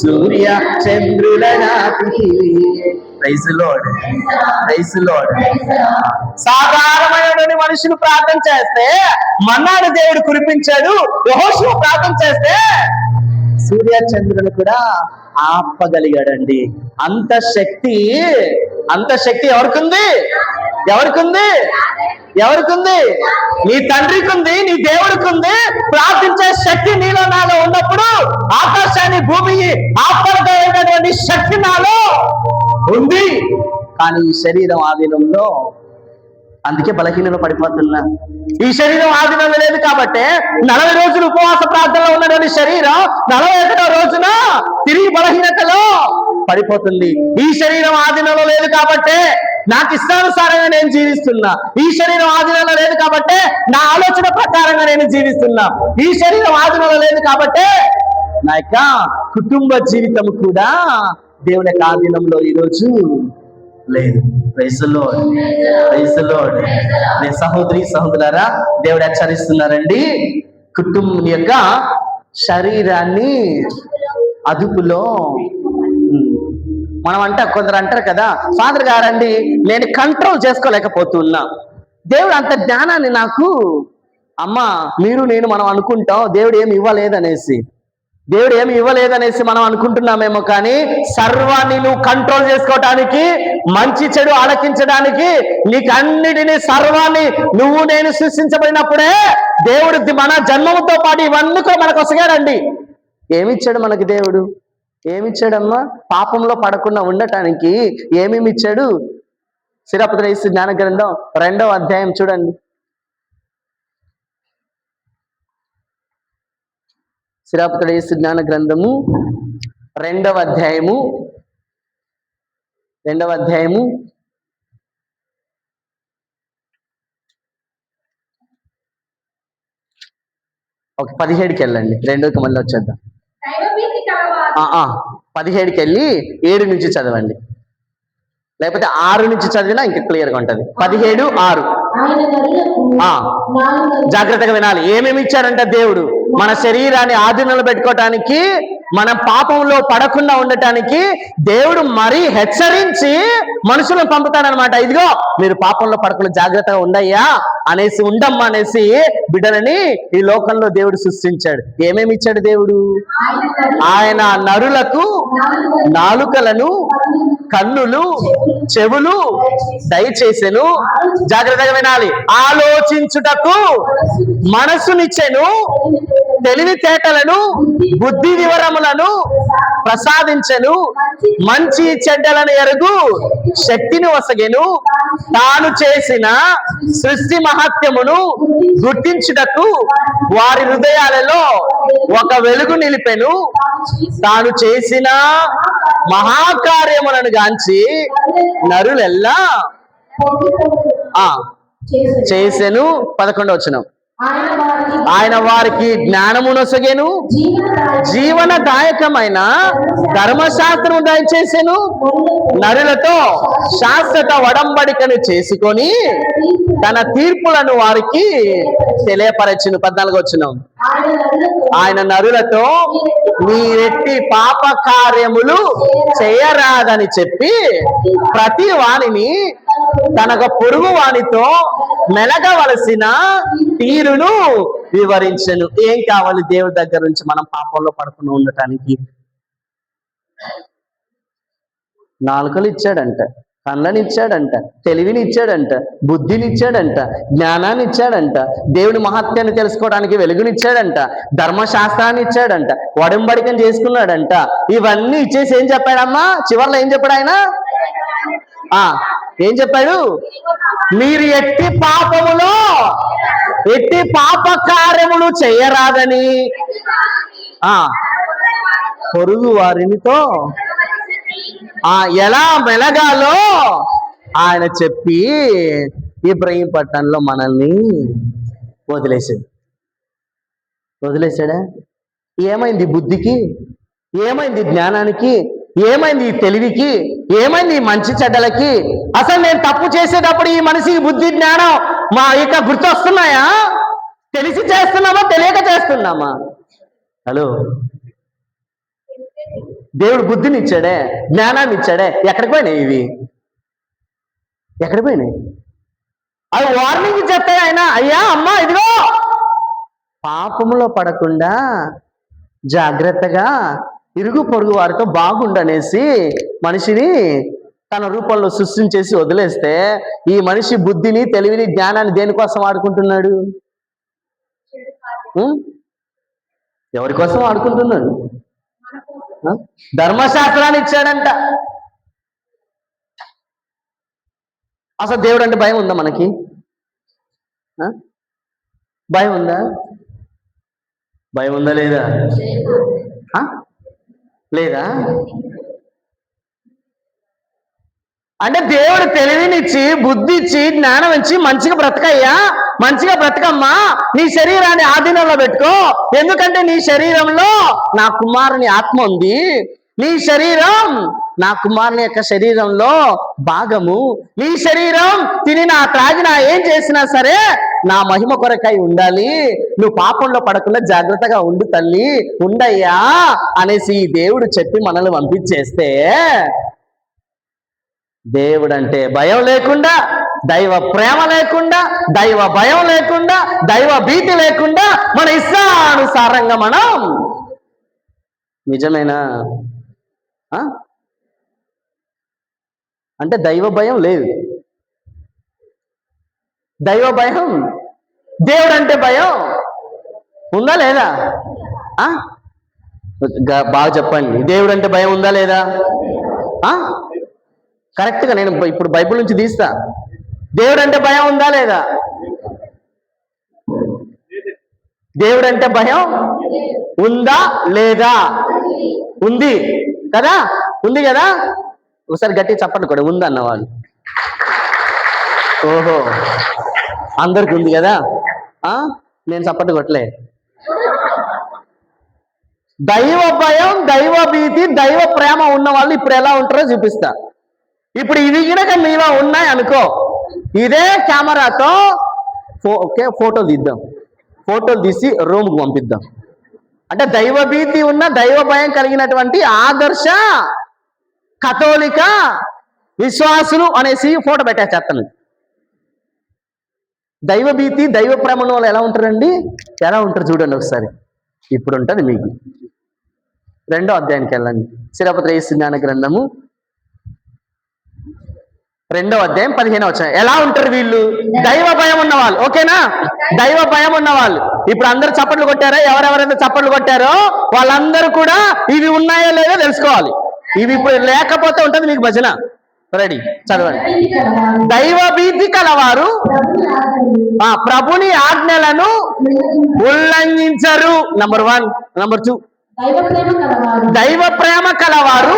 సూర్య చంద్రుల నాపితివి. Praise lord, praise lord. సాధారణమైన మనుషులు ప్రార్థన చేస్తే మన్నాడు దేవుడు కురిపించాడు. యెహోషువ ప్రార్థన చేస్తే సూర్య చంద్రులు కూడా ఆపగలిగాడండి. అంత శక్తి ఎవరికి ఉంది? నీ తండ్రికి ఉంది, నీ దేవుడికి ఉంది. ప్రార్థించే శక్తి నీలో నాలో ఉన్నప్పుడు ఆకాశాన్ని భూమిని ఆపగలిగినటువంటి శక్తి నాలో ఉంది. కానీ ఈ శరీరం ఆధీనంలో, అందుకే బలహీనలో పడిపోతున్నా. ఈ శరీరం ఆధీనంలో లేదు కాబట్టి 40 రోజులు ఉపవాస ప్రార్థనలో ఉన్నటువంటి శరీరం 41వ రోజున తిరిగి బలహీనతలో పడిపోతుంది. ఈ శరీరం ఆధీనంలో లేదు కాబట్టి నాకు ఇష్టానుసారంగా నేను జీవిస్తున్నా. ఈ శరీరం ఆధీనంలో లేదు కాబట్టి నా ఆలోచన ప్రకారంగా నేను జీవిస్తున్నా. ఈ శరీరం ఆధీనంలో లేదు కాబట్టి నా యొక్క కుటుంబ జీవితం కూడా దేవుని యొక్క ఆధీనంలో ఈరోజు లేదు. Praise the lord, praise the Lord. నేను సహోదరులారా, దేవుడు హెచ్చరిస్తున్నారండి, కుటుంబం యొక్క శరీరాన్ని అదుపులో. మనం కొందరు అంటారు కదా, ఫాదర్ గారండి నేను కంట్రోల్ చేసుకోలేకపోతున్నా, దేవుడు అంత జ్ఞానాన్ని నాకు, అమ్మా మీరు నేను మనం అనుకుంటాం దేవుడు ఏమి ఇవ్వలేదనేసి, మనం అనుకుంటున్నామేమో, కానీ సర్వాన్ని నువ్వు కంట్రోల్ చేసుకోవటానికి, మంచి చెడు ఆలకించడానికి, నీకు అన్నిటినీ సర్వాన్ని నువ్వు నేను సృష్టించబడినప్పుడే దేవుడు మన జన్మముతో పాటు ఇవన్నీ కూడా మనకు వసగాడండి. ఏమిచ్చాడు మనకి దేవుడు? ఏమిచ్చాడమ్మా? పాపంలో పడకుండా ఉండటానికి ఏమేమి ఇచ్చాడు? సిరాపతుల యేసు జ్ఞాన గ్రంథం 2వ అధ్యాయం చూడండి. సిరాపతుల యేసు జ్ఞాన గ్రంథము 2వ అధ్యాయము 17కి వెళ్ళండి, 2కి మళ్ళీ వచ్చేద్దాం. 17కి వెళ్ళి 7 నుంచి చదవండి, లేకపోతే 6 నుంచి చదివినా ఇంకా క్లియర్గా ఉంటుంది. 17:6 జాగ్రత్తగా వినాలి. ఏమేమి ఇచ్చారంట దేవుడు? మన శరీరాన్ని ఆధీనంలో పెట్టుకోవటానికి, మనం పాపంలో పడకుండా ఉండటానికి దేవుడు మరీ హెచ్చరించి మనుషులను పంపుతాడనమాట. ఇదిగో మీరు పాపంలో పడకుండా జాగ్రత్తగా ఉండయ్యా అనేసి, ఉండమ్మా అనేసి బిడ్డలని ఈ లోకంలో దేవుడు సృష్టించాడు. ఏమేమి ఇచ్చాడు దేవుడు? ఆయన నరులకు నాలుకలను, కన్నులు, చెవులు దయచేసెను. జాగ్రత్తగా వినాలి. ఆలోచించుటకు మనస్సునిచ్చెను, తెలివితేటలను, బుద్ధి వివరములను ప్రసాదించెను, మంచి చెడ్డలను ఎరుగు శక్తిని వసగెను, తాను చేసిన సృష్టి మహత్యమును గుర్తించుటకు వారి హృదయాలలో ఒక వెలుగు నిలిపెను, తాను చేసిన మహాకార్యములను గాంచి నరులెల్లా చేసెను. 11వ వచనం. ఆయన వారికి జ్ఞానమునొసగెను, జీవనదాయకమైన ధర్మశాస్త్రము దయచేసెను, నరులతో శాశ్వత ఒడంబడికను చేసుకొని తన తీర్పులను వారికి తెలియపరచును. 14వ వచనం. ఆయన నరులతో మీరెట్టి పాప కార్యములు చేయరాదని చెప్పి ప్రతి వానిని తనకు పొరుగు వానితో మెలగవలసిన తీరును వివరించను. ఏం కావాలి దేవుడి దగ్గర నుంచి మనం పాపంలో పడకుండా ఉండటానికి? నాలుకలు ఇచ్చాడంట, కళ్ళని ఇచ్చాడంట, తెలివిని ఇచ్చాడంట, బుద్ధిని ఇచ్చాడంట, జ్ఞానాన్ని ఇచ్చాడంట, దేవుడి మహత్యాన్ని తెలుసుకోవడానికి వెలుగునిచ్చాడంట, ధర్మశాస్త్రాన్ని ఇచ్చాడంట, ఒడంబడికం చేసుకున్నాడంట. ఇవన్నీ ఇచ్చేసి ఏం చెప్పాడమ్మా? చివర్లో ఏం చెప్పాడు ఆయన? ఏం చెప్పాడు? మీరు ఎట్టి పాప కార్యములు చేయరాదని పొరుగు వారినితో ఎలా మెలగాలో ఆయన చెప్పి ఇబ్రహీంపట్నంలో మనల్ని వదిలేశాడా? ఏమైంది బుద్ధికి? ఏమైంది జ్ఞానానికి? ఏమైంది ఈ తెలివికి? ఏమైంది ఈ మంచి చెడ్డలకి? అసలు నేను తప్పు చేసేటప్పుడు ఈ మనిషికి బుద్ధి జ్ఞానం మా ఇక గుర్తొస్తున్నాయా? తెలిసి చేస్తున్నామా, తెలియక చేస్తున్నామా? హలో, దేవుడు బుద్ధిని ఇచ్చాడే, జ్ఞానాన్ని ఇచ్చాడే, ఎక్కడికి పోయినాయి ఇవి? ఎక్కడికి పోయినాయి? అవి వార్నింగ్ చెప్తాయి ఆయన. అయ్యా అమ్మా, ఇదిగో పాపంలో పడకుండా జాగ్రత్తగా ఇరుగు పొరుగు వారితో బాగుండనేసి మనిషిని తన రూపంలో సృష్టించేసి వదిలేస్తే ఈ మనిషి బుద్ధిని, తెలివిని, జ్ఞానాన్ని దేనికోసం వాడుకుంటున్నాడు? ఎవరి కోసం వాడుకుంటున్నాడు? ధర్మశాస్త్రాన్ని ఇచ్చాడంట. అసలు దేవుడు అంటే భయం ఉందా మనకి? భయం ఉందా? భయం ఉందా లేదా? లేదా? అంటే దేవుడు తెలివినిచ్చి, బుద్ధి ఇచ్చి, జ్ఞానం ఇచ్చి మంచిగా బ్రతకయ్యా, మంచిగా బ్రతకమ్మా, నీ శరీరాన్ని ఆధీనంలో పెట్టుకో, ఎందుకంటే నీ శరీరంలో నా కుమారుని ఆత్మ ఉంది, నీ శరీరం నా కుమారుని యొక్క శరీరంలో భాగము. నీ శరీరం తినినా త్రాగినా ఏం చేసినా సరే నా మహిమ కొరకై ఉండాలి. నువ్వు పాపంలో పడకుండా జాగ్రత్తగా ఉండు తల్లి, ఉండయ్యా అనేసి దేవుడు చెప్పి మనల్ని పంపించేస్తే, దేవుడంటే భయం లేకుండా, దైవ ప్రేమ లేకుండా, దైవ భయం లేకుండా, దైవ భీతి లేకుండా మన ఇష్టానుసారంగా మనం నిజమేనా? అంటే దైవ భయం లేదు. దైవ భయం, దేవుడు అంటే భయం ఉందా లేదా? బాగా చెప్పండి, దేవుడు అంటే భయం ఉందా లేదా? కరెక్ట్గా నేను ఇప్పుడు బైబిల్ నుంచి తీస్తా. దేవుడు అంటే భయం ఉందా లేదా? దేవుడు అంటే భయం ఉందా లేదా? ఉంది కదా, ఉంది కదా. ఒకసారి గట్టి చప్పట్లు కూడా ఉంది అన్నవాళ్ళు. ఓహో, అందరికి ఉంది కదా. నేను చప్పట్లు కొట్టలే. దైవ భయం, దైవ భీతి, దైవ ప్రేమ ఉన్న వాళ్ళు ఇప్పుడు ఎలా ఉంటారో చూపిస్తా. ఇప్పుడు ఇవి గినక మీలో ఉన్నాయి అనుకో, ఇదే కెమెరాతో ఫోటోలు తీద్దాం, ఫోటోలు తీసి రూమ్కి పంపిద్దాం. అంటే దైవ భీతి ఉన్న, దైవ భయం కలిగినటువంటి ఆదర్శ కథోలిక విశ్వాసులు అనేసి ఫోటో పెట్టేస్తాను. దైవ భీతి, దైవ ప్రేమ ఉన్న వాళ్ళు ఎలా ఉంటారండి? ఎలా ఉంటారు చూడండి ఒకసారి. ఇప్పుడు ఉంటుంది మీకు. 2వ అధ్యాయానికి వెళ్ళండి. శిలపత్ర జ్ఞాన గ్రంథము 2వ అధ్యాయం 15వ వచనం. ఎలా ఉంటారు వీళ్ళు? దైవ భయం ఉన్నవాళ్ళు. ఓకేనా? దైవ భయం ఉన్నవాళ్ళు. ఇప్పుడు అందరు చప్పట్లు కొట్టారా? ఎవరెవరైతే చప్పట్లు కొట్టారో వాళ్ళందరూ కూడా ఇవి ఉన్నాయో లేదో తెలుసుకోవాలి. ఇవి ఇప్పుడు లేకపోతే ఉంటుంది మీకు భజన. రెడీ, చదవండి. దైవ భీతి కలవారు ప్రభుని ఆజ్ఞలను ఉల్లంఘించరు. నంబర్ 1. నంబర్ 2, దైవ ప్రేమ కలవారు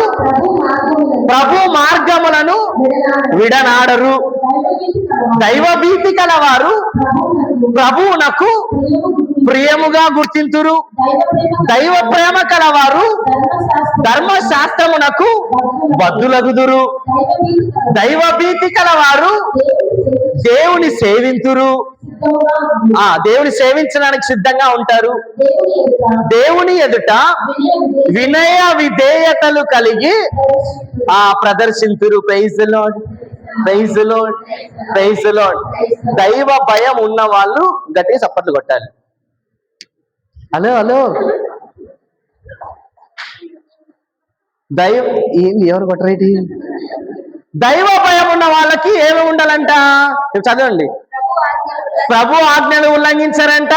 ప్రభు మార్గములను విడనాడరు. దైవ భీతి కలవారు ప్రభువునకు ప్రియముగా గుర్తింతురు. దైవ ప్రేమ కలవారు ధర్మశాస్త్రమునకు బద్దులగుదురు. దైవ భీతి కలవారు దేవుని సేవింతురు. దేవుని సేవించడానికి సిద్ధంగా ఉంటారు. దేవుని ఎదుట వినయ విధేయతలు కలిగి ప్రదర్శింతురు. Praise the lord, praise the lord, praise the lord. దైవ భయం ఉన్న వాళ్ళు గట్టిగా చప్పట్లు కొట్టాలి. హలో హలో, ఎవరు కొట్టరేటి? దైవ భయం ఉన్న వాళ్ళకి ఏమి ఉండాలంట? చదవండి. ప్రభు ఆజ్ఞను ఉల్లంఘించారంట,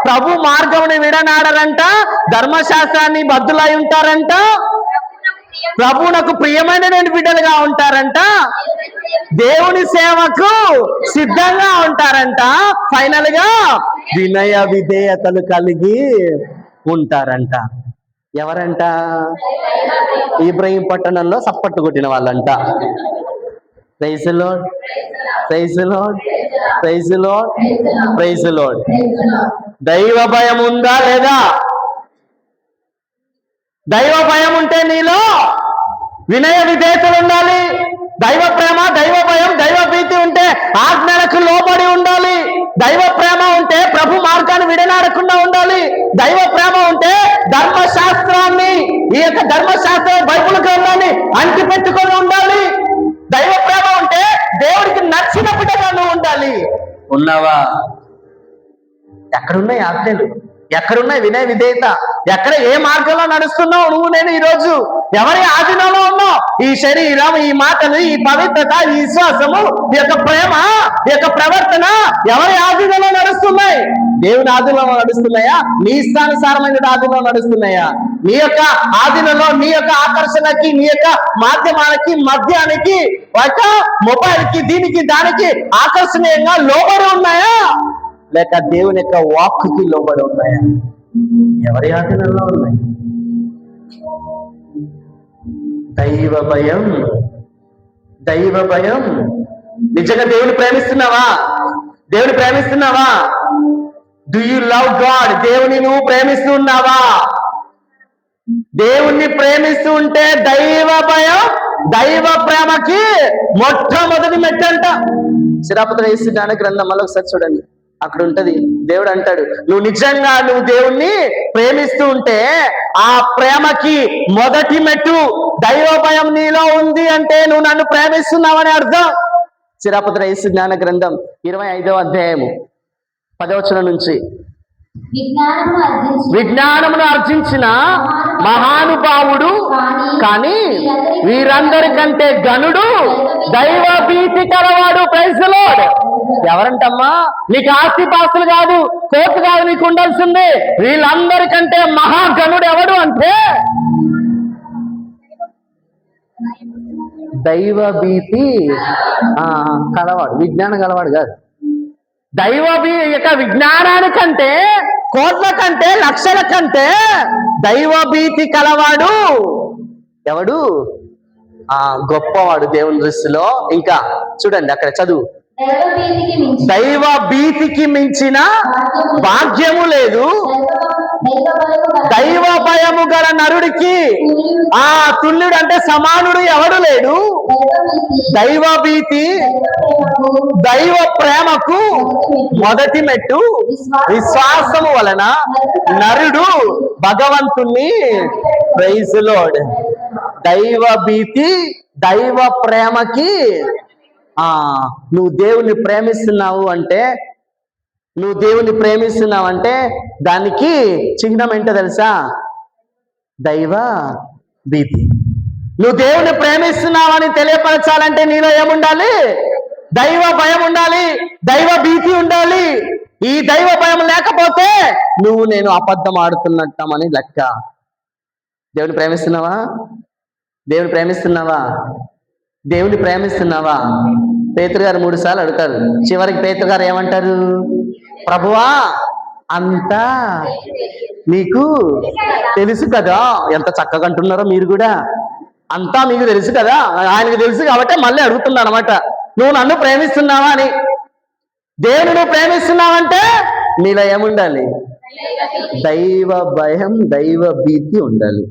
ప్రభు మార్గముని విడనాడరంట, ధర్మశాస్త్రాన్ని బద్దులై ఉంటారంట, ప్రభువునకు ప్రియమైన బిడ్డలుగా ఉంటారంట, దేవుని సేవకు సిద్ధంగా ఉంటారంట, ఫైనల్ గా వినయ విధేయతలు కలిగి ఉంటారంట. ఎవరంట? ఇబ్రహీం పట్టణంలో సప్పట్టు కొట్టిన వాళ్ళంట. Praise the lord, praise the lord, praise the lord, praise the lord. దైవ భయం ఉందా లేదా? దైవ భయం ఉంటే నీలో వినయ విధేయతలు ఉండాలి. దైవ ప్రేమ, దైవ భయం, దైవ భీతి ఉంటే ఆజ్ఞలకు లోబడి ఉండాలి. దైవ ప్రేమ ఉంటే ప్రభు మార్గాన్ని విడనాడకుండా ఉండాలి. దైవ ప్రేమ ఉంటే ధర్మశాస్త్రాన్ని, ఈ యొక్క ధర్మశాస్త్ర బైబిల్ గ్రంథాన్ని అంటి పెట్టుకొని ఉండాలి. దైవ ప్రేమ ఉంటే దేవుడికి నచ్చిన బిడ్డగా నువ్వు ఉండాలి. ఉన్నావా? ఎక్కడున్నాయి ఆజ్ఞలు? ఎక్కడున్నాయి వినయ విధేయత? ఎక్కడ ఏ మార్గంలో నడుస్తున్నావు నువ్వు నేను ఈరోజు? ఎవరి ఆధీనంలో ఉన్నావు? ఈ శరీరం, ఈ మాటలు, ఈ పవిత్రత, ఈ విశ్వాసము, ఈ యొక్క ప్రేమ, ఈ యొక్క ప్రవర్తన ఎవరి ఆధీనంలో నడుస్తున్నాయి? దేవుని ఆధీనంలో నడుస్తున్నాయా? నీ ఇష్టానుసారమైన ఆధీనంలో నడుస్తున్నాయా? నీ యొక్క ఆధీనంలో, నీ యొక్క ఆకర్షణకి, నీ యొక్క మాధ్యమాలకి, మద్యానికి, ఒక మొబైల్ కి, దీనికి దానికి ఆకర్షణీయంగా లోబడి ఉన్నాయా? లేక దేవుని యొక్క వాక్కుకి లోబడి ఉన్నాయా? ఎవరి ఆధీనంలో ఉన్నాయి? దైవ భయం, దైవ భయం. నిజంగా దేవుని ప్రేమిస్తున్నావా? దేవుని ప్రేమిస్తున్నావా? Do you love God? దేవుని నువ్వు ప్రేమిస్తూ ఉన్నావా? దేవుణ్ణి ప్రేమిస్తూ ఉంటే దైవ భయం దైవ ప్రేమకి మొట్టమొదటి మెట్టంట. సిరాపతుల యేసు జ్ఞాన గ్రంథం మళ్ళీ ఒకసారి చూడండి, అక్కడ ఉంటది. దేవుడు అంటాడు, నువ్వు దేవుణ్ణి ప్రేమిస్తూ ఉంటే ఆ ప్రేమకి మొదటి మెట్టు దైవ భయం నీలో ఉంది అంటే నువ్వు నన్ను ప్రేమిస్తున్నావని అర్థం. సిరాపతుల యేసు జ్ఞాన గ్రంథం 25వ అధ్యాయము 10వ వచనం నుంచి, విజ్ఞానమును అర్జించిన మహానుభావుడు కానీ వీరందరికంటే గనుడు దైవ భీతి కలవాడు. Praise the lord. ఎవరంటమ్మా? నీకు ఆస్తి పాస్తులు కాదు, కోర్టు కాదు నీకు ఉండాల్సిందే. వీళ్ళందరికంటే మహాగణుడు ఎవడు అంటే దైవ భీతి కలవాడు, విజ్ఞానం కలవాడు కాదు. దైవ విజ్ఞానానికంటే, కోట్ల కంటే, లక్షల కంటే దైవ భీతి కలవాడు ఎవడు? గొప్పవాడు దేవుని దృష్టిలో. ఇంకా చూడండి అక్కడ చదువు, దైవ భీతికి మించిన భాగ్యము లేదు దైవ భయము గల నరుడికి. తుల్యుడు అంటే సమానుడు ఎవడు లేడు. దైవ భీతి దైవ ప్రేమకు మొదటి మెట్టు. విశ్వాసము వలన నరుడు భగవంతుణ్ణి, ప్రైజ్ ది లార్డ్, దైవ భీతి దైవ ప్రేమకి. నువ్వు దేవుని ప్రేమిస్తున్నావు అంటే దానికి చిహ్నం ఏంటో తెలుసా? దైవ భీతి. నువ్వు దేవుని ప్రేమిస్తున్నావని తెలియపరచాలంటే నీలో ఏముండాలి? దైవ భయం ఉండాలి, దైవ భీతి ఉండాలి. ఈ దైవ భయం లేకపోతే నేను అబద్ధం ఆడుతున్నట్టమని లెక్క. దేవుని ప్రేమిస్తున్నావా? దేవుని ప్రేమిస్తున్నావా? పేతురు గారు 3 సార్లు అడుగుతారు. చివరికి పేతురు గారు ఏమంటారు? ప్రభువా అంతా నీకు తెలుసు కదా. ఎంత చక్కగా అంటున్నారో మీరు కూడా. అంతా మీకు తెలుసు కదా, ఆయనకు తెలుసు కాబట్టి మళ్ళీ అడుగుతున్నాను అనమాట, నువ్వు నన్ను ప్రేమిస్తున్నావా అని. దేవుని నువ్వు ప్రేమిస్తున్నావంటే నీలో ఏముండాలి? దైవ భయం దైవ భీతి ఉండాలి.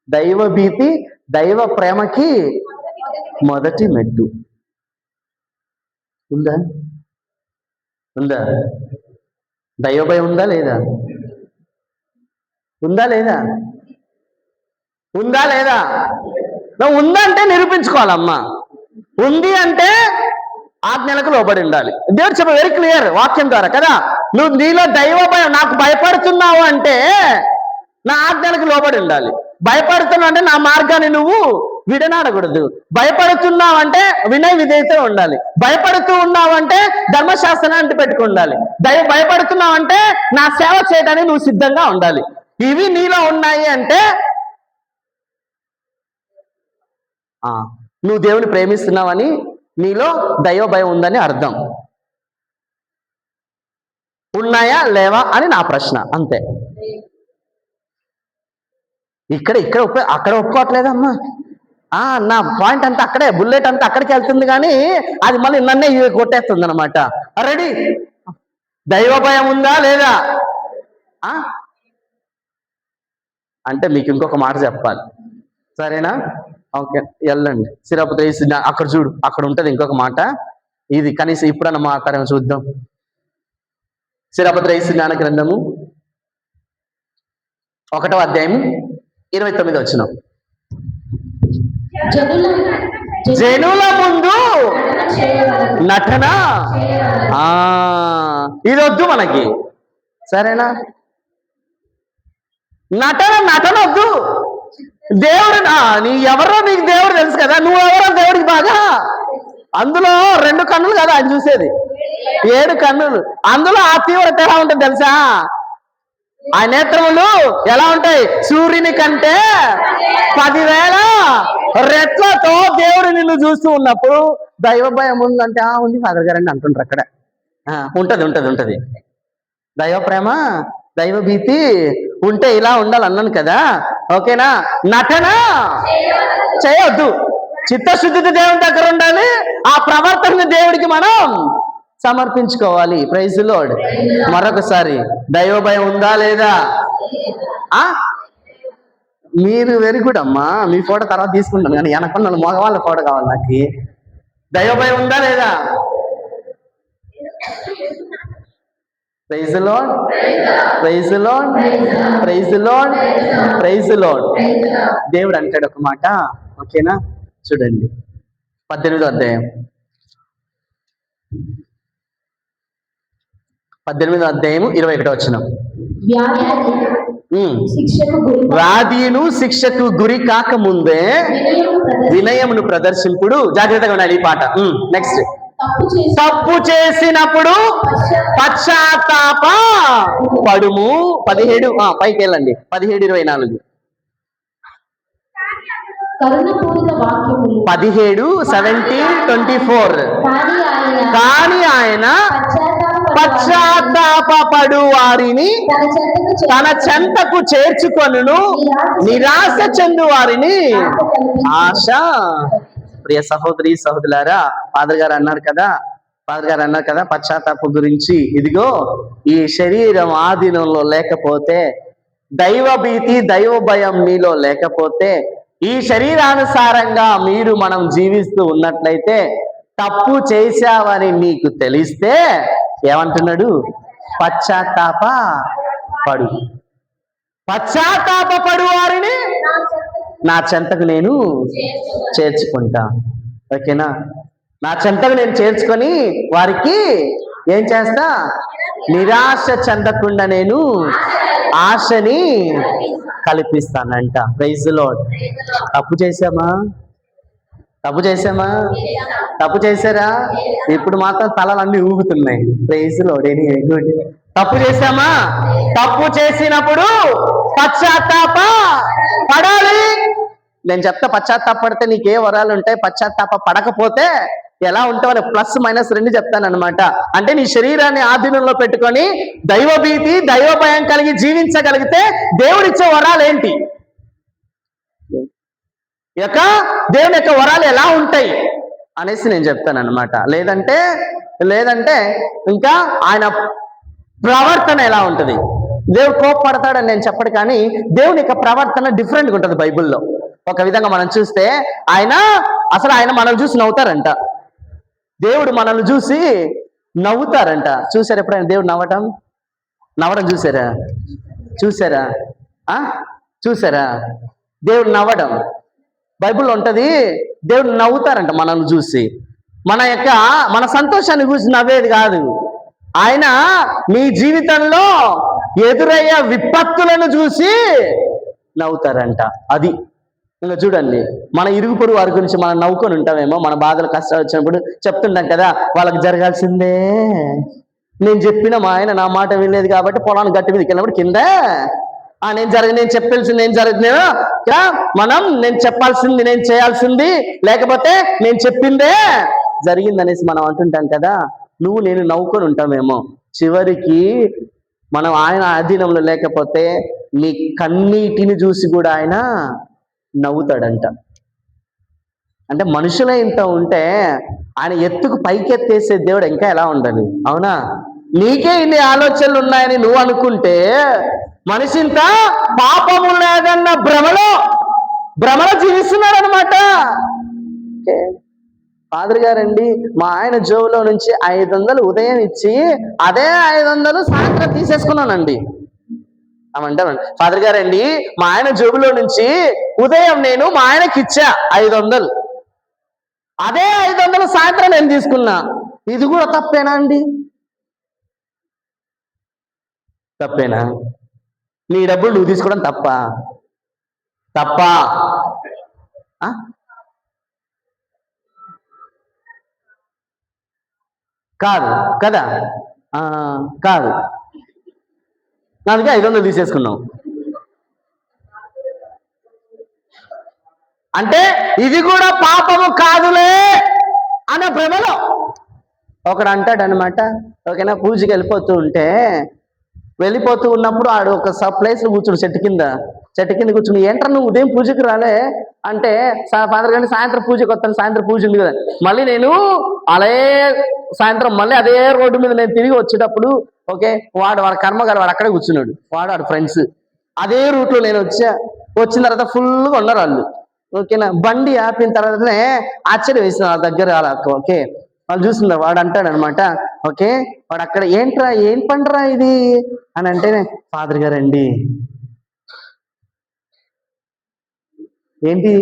దైవ భీతి దైవ ప్రేమకి మొదటి మెట్టు. ఉందా? దైవ భయం ఉందా లేదా? నువ్వు ఉందంటే నిరూపించుకోవాలమ్మా. ఉంది అంటే ఆజ్ఞలకు లోబడి ఉండాలి. దేవుడు చెప్ప వెరీ క్లియర్ వాక్యం ద్వారా కదా. నువ్వు నీలో దైవ భయం, నాకు భయపడుతున్నావు అంటే నా ఆజ్ఞలకు లోబడి ఉండాలి. భయపడుతున్నావు అంటే నా మార్గాన్ని నువ్వు విడనాడకూడదు. భయపడుతున్నావు అంటే వినయ విధేయత ఉండాలి. భయపడుతూ ఉన్నావు అంటే ధర్మశాస్త్రాన్ని అంటి పెట్టుకు ఉండాలి. భయపడుతున్నావు అంటే నా సేవ చేయడానికి నువ్వు సిద్ధంగా ఉండాలి. ఇవి నీలో ఉన్నాయి అంటే నువ్వు దేవుని ప్రేమిస్తున్నావని, నీలో దైవ భయం ఉందని అర్థం. ఉన్నాయా లేవా అని నా ప్రశ్న, అంతే. ఇక్కడ అక్కడ ఒప్పుకోవట్లేదమ్మా. నా పాయింట్ అంతా అక్కడే, బుల్లెట్ అంతా అక్కడికి వెళ్తుంది కానీ అది మళ్ళీ నన్నే కొట్టేస్తుంది అనమాట. రెడీ? దైవ భయం ఉందా లేదా అంటే మీకు ఇంకొక మాట చెప్పాలి, సరేనా? ఓకే, వెళ్ళండి. సిరాపతుల యేసు అక్కడ చూడు, అక్కడ ఉంటది ఇంకొక మాట. ఇది కనీసం ఇప్పుడన్నా మాట్లాడమో చూద్దాం. సిరాపతుల యేసు జ్ఞాన గ్రంథము 1వ అధ్యాయం 29వ వచనం. జనుల ముందు నటన ఇది వద్దు మనకి, సరేనా? నటన వద్దు. దేవుడు నీ ఎవరో నీకు దేవుడు తెలుసు కదా, నువ్వెవరో దేవుడికి బాగా. అందులో 2 కన్నులు కదా ఆయన చూసేది, 7 కన్నులు. అందులో ఆ తీవ్రత ఎలా ఉంటుంది తెలుసా? ఆ నేత్రములు ఎలా ఉంటాయి? సూర్యుని కంటే 10,000 రెట్లతో దేవుడు నిన్ను చూస్తూ ఉన్నప్పుడు దైవ భయం ఉందంటే ఉంది ఫాదర్ గారు అని అంటుంటారు అక్కడ. ఉంటది దైవ ప్రేమ దైవ భీతి ఉంటే ఇలా ఉండాలి అన్నాను కదా, ఓకేనా? నటన చేయొద్దు. చిత్తశుద్ధితో దేవుని దగ్గర ఉండాలి. ఆ ప్రవర్తన దేవుడికి మనం సమర్పించుకోవాలి. Praise the lord. మరొకసారి, దైవ భయం ఉందా లేదా? మీరు వెరీ గుడ్ అమ్మా, మీ ఫోటో తర్వాత తీసుకుంటాను, కానీ వెనకున్న మగవాళ్ళ ఫోటో కావాలి నాకు. దైవ భయం ఉందా లేదా? Praise lord, praise lord, praise lord, praise Lord. దేవుడు అంటాడు ఒక మాట, ఓకేనా? చూడండి 18వ అధ్యాయం 21వ వచనం. వ్యాధిను శిక్షకు గురి కాకముందే వినయమును ప్రదర్శింపుడు. జాగ్రత్తగా ఉండాలి ఈ పాట. నెక్స్ట్, తప్పు చేసినప్పుడు పశ్చాత్తాప పడుము. 17 పైకి వెళ్ళండి, 17:24. 17:17-24. కానీ ఆయన పశ్చాత్తాపడు వారిని తన చెంతకు చేర్చుకొనును, నిరాశ చెందు వారిని ఆశ. ప్రియ సహోదరి సహోదరులారా, ఫాదర్ గారు అన్నారు కదా పశ్చాత్తాపం గురించి. ఇదిగో, ఈ శరీరం ఆధీనంలో లేకపోతే, దైవ భీతి దైవ భయం మీలో లేకపోతే, ఈ శరీరానుసారంగా మనం జీవిస్తూ ఉన్నట్లయితే, తప్పు చేశావని నీకు తెలిస్తే ఏమంటున్నాడు? పశ్చాత్తాప పడు వారిని నా చెంతకు నేను చేర్చుకుంటా. ఓకేనా? నా చెంతకు నేను చేర్చుకొని వారికి ఏం చేస్తా? నిరాశ చెందకుండా నేను ఆశని కల్పిస్తానంట. Praise lord. తప్పు చేశారా? ఇప్పుడు మాత్రం తలలన్నీ ఊగుతున్నాయి. Praise lord. గుడ్. తప్పు చేశామా? తప్పు చేసినప్పుడు పశ్చాత్తాప పడాలి. నేను చెప్తా, పశ్చాత్తాపడితే నీకే వరాలు ఉంటాయి, పశ్చాత్తాప పడకపోతే ఎలా ఉంటావని ప్లస్ మైనస్ 2 చెప్తాను అనమాట. అంటే నీ శరీరాన్ని ఆధీనంలో పెట్టుకొని దైవ భీతి దైవ భయం కలిగి జీవించగలిగితే దేవుడిచ్చే వరాలు ఏంటి? దేవుని యొక్క వరాలు ఎలా ఉంటాయి అనేసి నేను చెప్తాను అనమాట. లేదంటే ఇంకా ఆయన ప్రవర్తన ఎలా ఉంటుంది? దేవుడు కోపపడతాడని నేను చెప్పడు, కానీ దేవుని యొక్క ప్రవర్తన డిఫరెంట్గా ఉంటుంది బైబిల్లో. ఒక విధంగా మనం చూస్తే ఆయన మనల్ని చూసి నవ్వుతారంట. దేవుడు మనల్ని చూసి నవ్వుతారంట. చూసారు ఎప్పుడైనా దేవుడు నవ్వటం చూసారా? దేవుడు నవ్వడం బైబిల్లో ఉంటది. దేవుడు నవ్వుతారంట మనల్ని చూసి. మన సంతోషాన్ని చూసి నవ్వేది కాదు. ఆయన మీ జీవితంలో ఎదురయ్యే విపత్తులను చూసి నవ్వుతారంట. అది ఇంకా చూడండి, మన ఇరుగు పొరుగు వారి గురించి మనం నవ్వుకొని ఉంటామేమో. మన బాధలు కష్టాలు వచ్చినప్పుడు చెప్తుంటాం కదా, వాళ్ళకి జరగాల్సిందే. నేను చెప్పిన మా ఆయన నా మాట వినలేదు కాబట్టి పొలాన్ని గట్టి మీదకి వెళ్ళినప్పుడు కింద నేను చెప్పాల్సింది ఏం జరుగుతుందో నేను చెప్పాల్సింది నేను చేయాల్సింది, లేకపోతే నేను చెప్పిందే జరిగిందనేసి మనం అంటుంటాం కదా. నేను నవ్వుకొని ఉంటామేమో. చివరికి మనం ఆయన అధీనంలో లేకపోతే నీ కన్నీటిని చూసి కూడా ఆయన నవ్వుతాడంట. అంటే మనుషులే ఇంత ఉంటే ఆయన ఎత్తుకు పైకెత్తేసే దేవుడు ఇంకా ఎలా ఉండాలి? అవునా? నీకే ఇన్ని ఆలోచనలు ఉన్నాయని నువ్వు అనుకుంటే మనిషి ఇంత పాపము లేదన్న భ్రమలో జీవిస్తున్నాడు అనమాట. ఫాదర్ గారండి, మా ఆయన జోబులో నుంచి 500 ఉదయం ఇచ్చి అదే 500 సాయంత్రం తీసేసుకున్నానండి. అమంటామండి, ఫాదర్ గారండి మా ఆయన జోబులో నుంచి ఉదయం నేను మా ఆయనకి ఇచ్చా 500, అదే 500 సాయంత్రం నేను తీసుకున్నా. ఇది కూడా తప్పేనా అండి? తప్పేనా? నీ డబ్బులు నువ్వు తీసుకోవడం తప్ప కాదు కదా? కాదు. అందుకే 500 తీసేసుకున్నావు. అంటే ఇది కూడా పాపము కాదులే అనే భ్రమలో ఒకడు అంటాడు అనమాట. ఓకేనా? పూజకి వెళ్ళిపోతూ ఉన్నప్పుడు ఆడు ఒక ప్లేస్లో కూర్చుని చెట్టు కింద కూర్చుని, ఏంట్రా నువ్వు ఉదయం పూజకి రాలే అంటే, ఫాదర్ గారిని సాయంత్రం పూజకి వస్తాను, సాయంత్రం పూజ ఉంది కదా. మళ్ళీ నేను అలాగే సాయంత్రం మళ్ళీ అదే రోడ్డు మీద నేను తిరిగి వచ్చేటప్పుడు ఓకే వాడు కర్మగారు వాడు అక్కడే కూర్చున్నాడు, వాడు ఫ్రెండ్స్ అదే రూట్లో నేను వచ్చా. వచ్చిన తర్వాత ఫుల్గా ఉన్నారు వాళ్ళు. ఓకేనా, బండి ఆపిన తర్వాతనే ఆశ్చర్యం వేసిన వాళ్ళ దగ్గర అలా. ఓకే, వాళ్ళు చూస్తున్నారు. వాడు అంటాడు అనమాట, ఓకే, వాడు అక్కడ ఏంట్రా ఏం పండురా ఇది అని అంటేనే, ఫాదర్ గారండి. ఏంటి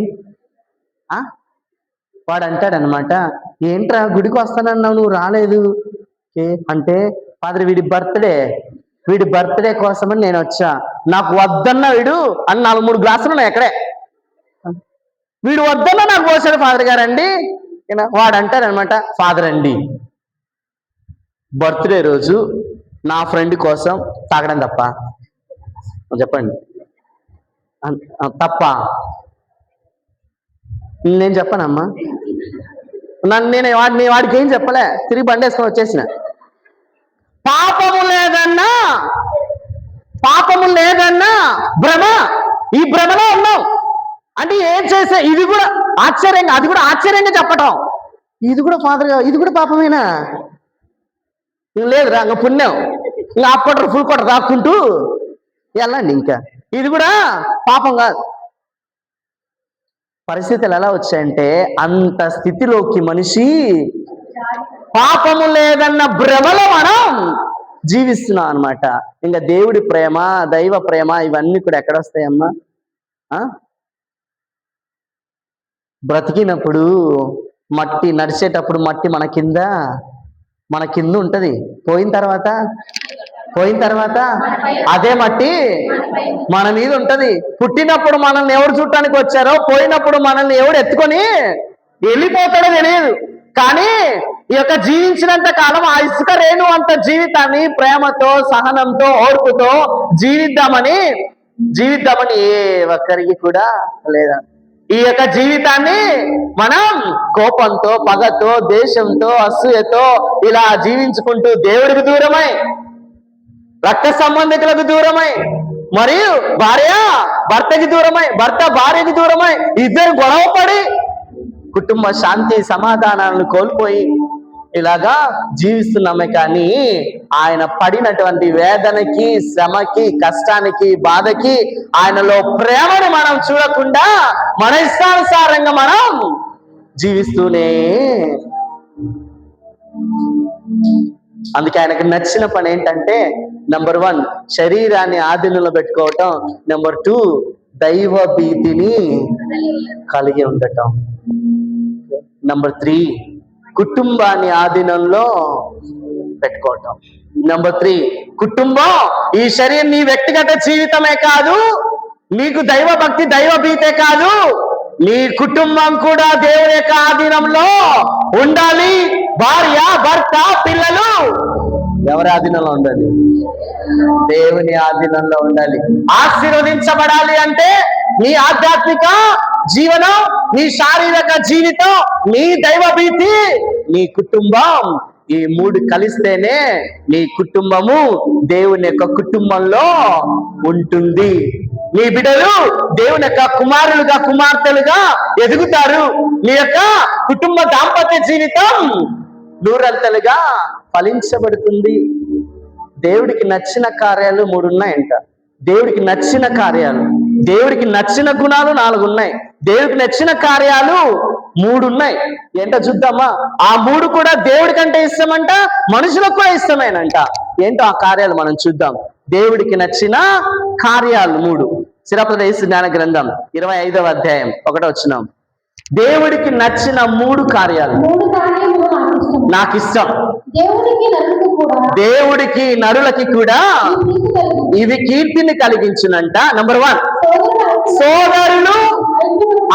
వాడు అంటాడనమాట, ఏంట్రా గుడికి వస్తానన్నావు నువ్వు రాలేదు అంటే, ఫాదర్ వీడి బర్త్డే కోసమని నేను వచ్చా, నాకు వద్దన్న వీడు అని 4-3 గ్లాసులు ఉన్నాయి అక్కడే. వీడు వద్దన్న నాకు పోసాడు ఫాదర్ గారండి. వాడు అంటాడనమాట, ఫాదర్ అండి బర్త్డే రోజు నా ఫ్రెండ్ కోసం తాగడం తప్ప? చెప్పండి, తప్ప? నేను చెప్పనమ్మా. నేను వాడికి ఏం చెప్పలే, తిరిగి బండి వేసుకొని వచ్చేసిన. పాపము లేదన్నా భ్రమ, ఈ భ్రమలో ఉన్నాం అంటే ఏం చేసే, ఇది కూడా ఆశ్చర్యంగా, అది కూడా ఆశ్చర్యంగా చెప్పటం, ఇది కూడా ఫాదర్, ఇది కూడా పాపమేనా? లేదురా ఇంకా పుణ్యం, ఇంకా హాఫ్ క్వార్టర్ ఫుల్ క్వార్టర్ రాక్కుంటూ వెళ్ళండి, ఇంకా ఇది కూడా పాపం కాదు. పరిస్థితులు ఎలా వచ్చాయంటే, అంత స్థితిలోకి మనిషి పాపము లేదన్న భ్రమలో మనం జీవిస్తున్నాం అనమాట. ఇంకా దేవుడి ప్రేమ, దైవ ప్రేమ ఇవన్నీ కూడా ఎక్కడొస్తాయమ్మా? బ్రతికినప్పుడు మట్టి, నడిచేటప్పుడు మట్టి మన కింద ఉంటది. పోయిన తర్వాత అదే మట్టి మన మీద ఉంటది. పుట్టినప్పుడు మనల్ని ఎవరు చూడటానికి వచ్చారో, పోయినప్పుడు మనల్ని ఎవరు ఎత్తుకొని వెళ్ళిపోతాడో తెలియదు. కానీ ఈ యొక్క జీవించినంత కాలం ఆ ఇసుక రేణు అంత జీవితాన్ని ప్రేమతో, సహనంతో, ఓర్పుతో జీవిద్దామని ఏ ఒక్కరికి కూడా లేదా. ఈ యొక్క జీవితాన్ని మనం కోపంతో, పగతో, దేశంతో, అసూయతో ఇలా జీవించుకుంటూ దేవుడికి దూరమై, రక్త సంబంధికులకు దూరమై, మరియు భార్య భర్తకి దూరమై, భర్త భార్యకి దూరమై, ఇద్దరు గొడవపడి కుటుంబ శాంతి సమాధానాలను కోల్పోయి ఇలాగా జీవిస్తున్నామే. కానీ ఆయన పడినటువంటి వేదనకి, శ్రమకి, కష్టానికి, బాధకి ఆయనలో ప్రేమను మనం చూడకుండా మన ఇష్టానుసారంగా మనం జీవిస్తూనే, అందుకే ఆయనకు నచ్చిన పని ఏంటంటే, నెంబర్ 1 శరీరాన్ని ఆధీనంలో పెట్టుకోవటం, నెంబర్ 2 దైవ భీతిని కలిగి ఉండటం, నెంబర్ 3 కుటుంబాన్ని ఆధీనంలో పెట్టుకోవటం, నెంబర్ 3 కుటుంబం ఈ శరీరం నీ వ్యక్తిగత జీవితమే కాదు, నీకు దైవ భక్తి, దైవ భీతే కాదు, నీ కుటుంబం కూడా దేవుని యొక్క ఆధీనంలో ఉండాలి. భార్య, భర్త, పిల్లలు ఎవరి ఆధీనంలో ఉండాలి? దేవుని ఆధీనంలో ఉండాలి. ఆశీర్వదించబడాలి అంటే నీ ఆధ్యాత్మిక జీవనం, నీ శారీరక జీవితం, నీ దైవ భీతి, నీ కుటుంబం, ఈ 3 కలిస్తేనే నీ కుటుంబము దేవుని యొక్క కుటుంబంలో ఉంటుంది. నీ బిడ్డలు దేవుని యొక్క కుమారులుగా, కుమార్తెలుగా ఎదుగుతారు. నీ యొక్క కుటుంబ దాంపత్య జీవితం నూరంతలుగా ఫలించబడుతుంది. దేవుడికి నచ్చిన కార్యాలు 3 ఉన్నాయంట. దేవుడికి నచ్చిన కార్యాలు, దేవుడికి నచ్చిన గుణాలు 4 ఉన్నాయి. దేవుడికి నచ్చిన కార్యాలు 3 ఉన్నాయి. ఏంటో చూద్దామా? ఆ 3 కూడా దేవుడి కంటే ఇష్టమంట, మనుషులకు కూడా ఇష్టమేనంట. ఏంటో ఆ కార్యాలు మనం చూద్దాం. దేవుడికి నచ్చిన కార్యాలు 3. సిరపద యేసు జ్ఞాన గ్రంథం 25వ అధ్యాయం 1వ వచనం. దేవుడికి నచ్చిన 3 కార్యాలు నాకు ఇష్టం. దేవుడికి నరులకి కూడా ఇవి కీర్తిని కలిగించునంట. నెంబర్ 1 సోదరులు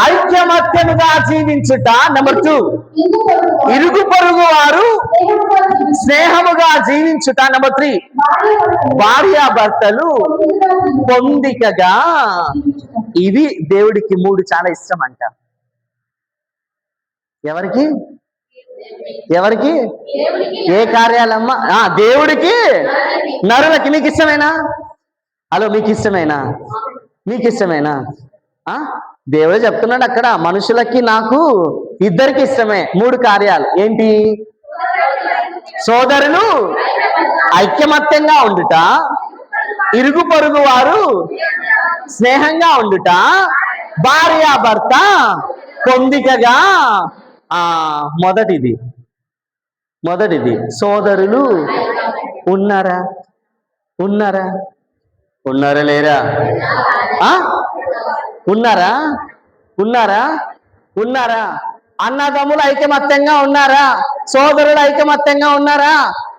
ఐక్యమత్యముగా జీవించుట. నెంబర్ 2 ఇరుగు పొరుగు వారు స్నేహముగా జీవించుట. నెంబర్ 3 భార్యాభర్తలు పొందికగా. ఇవి దేవుడికి 3 చాలా ఇష్టం అంట. ఎవరికి? ఏ కార్యాలమ్మా? దేవుడికి, నరులకి. మీకు ఇష్టమేనా? హలో, మీకు ఇష్టమేనా? దేవుడే చెప్తున్నాడు అక్కడ, మనుషులకి నాకు ఇద్దరికి ఇష్టమే 3 కార్యాలు. ఏంటి? సోదరులు ఐక్యమత్యంగా ఉండుట, ఇరుగు పొరుగు వారు స్నేహంగా ఉండుట, భార్యాభర్త పొందికగా. మొదటిది సోదరులు ఉన్నారా? ఉన్నారా? ఉన్నారా లేరా? ఉన్నారా? ఉన్నారా? ఉన్నారా? అన్నదమ్ములు ఐకమత్యంగా ఉన్నారా? సోదరులు ఐకమత్యంగా ఉన్నారా?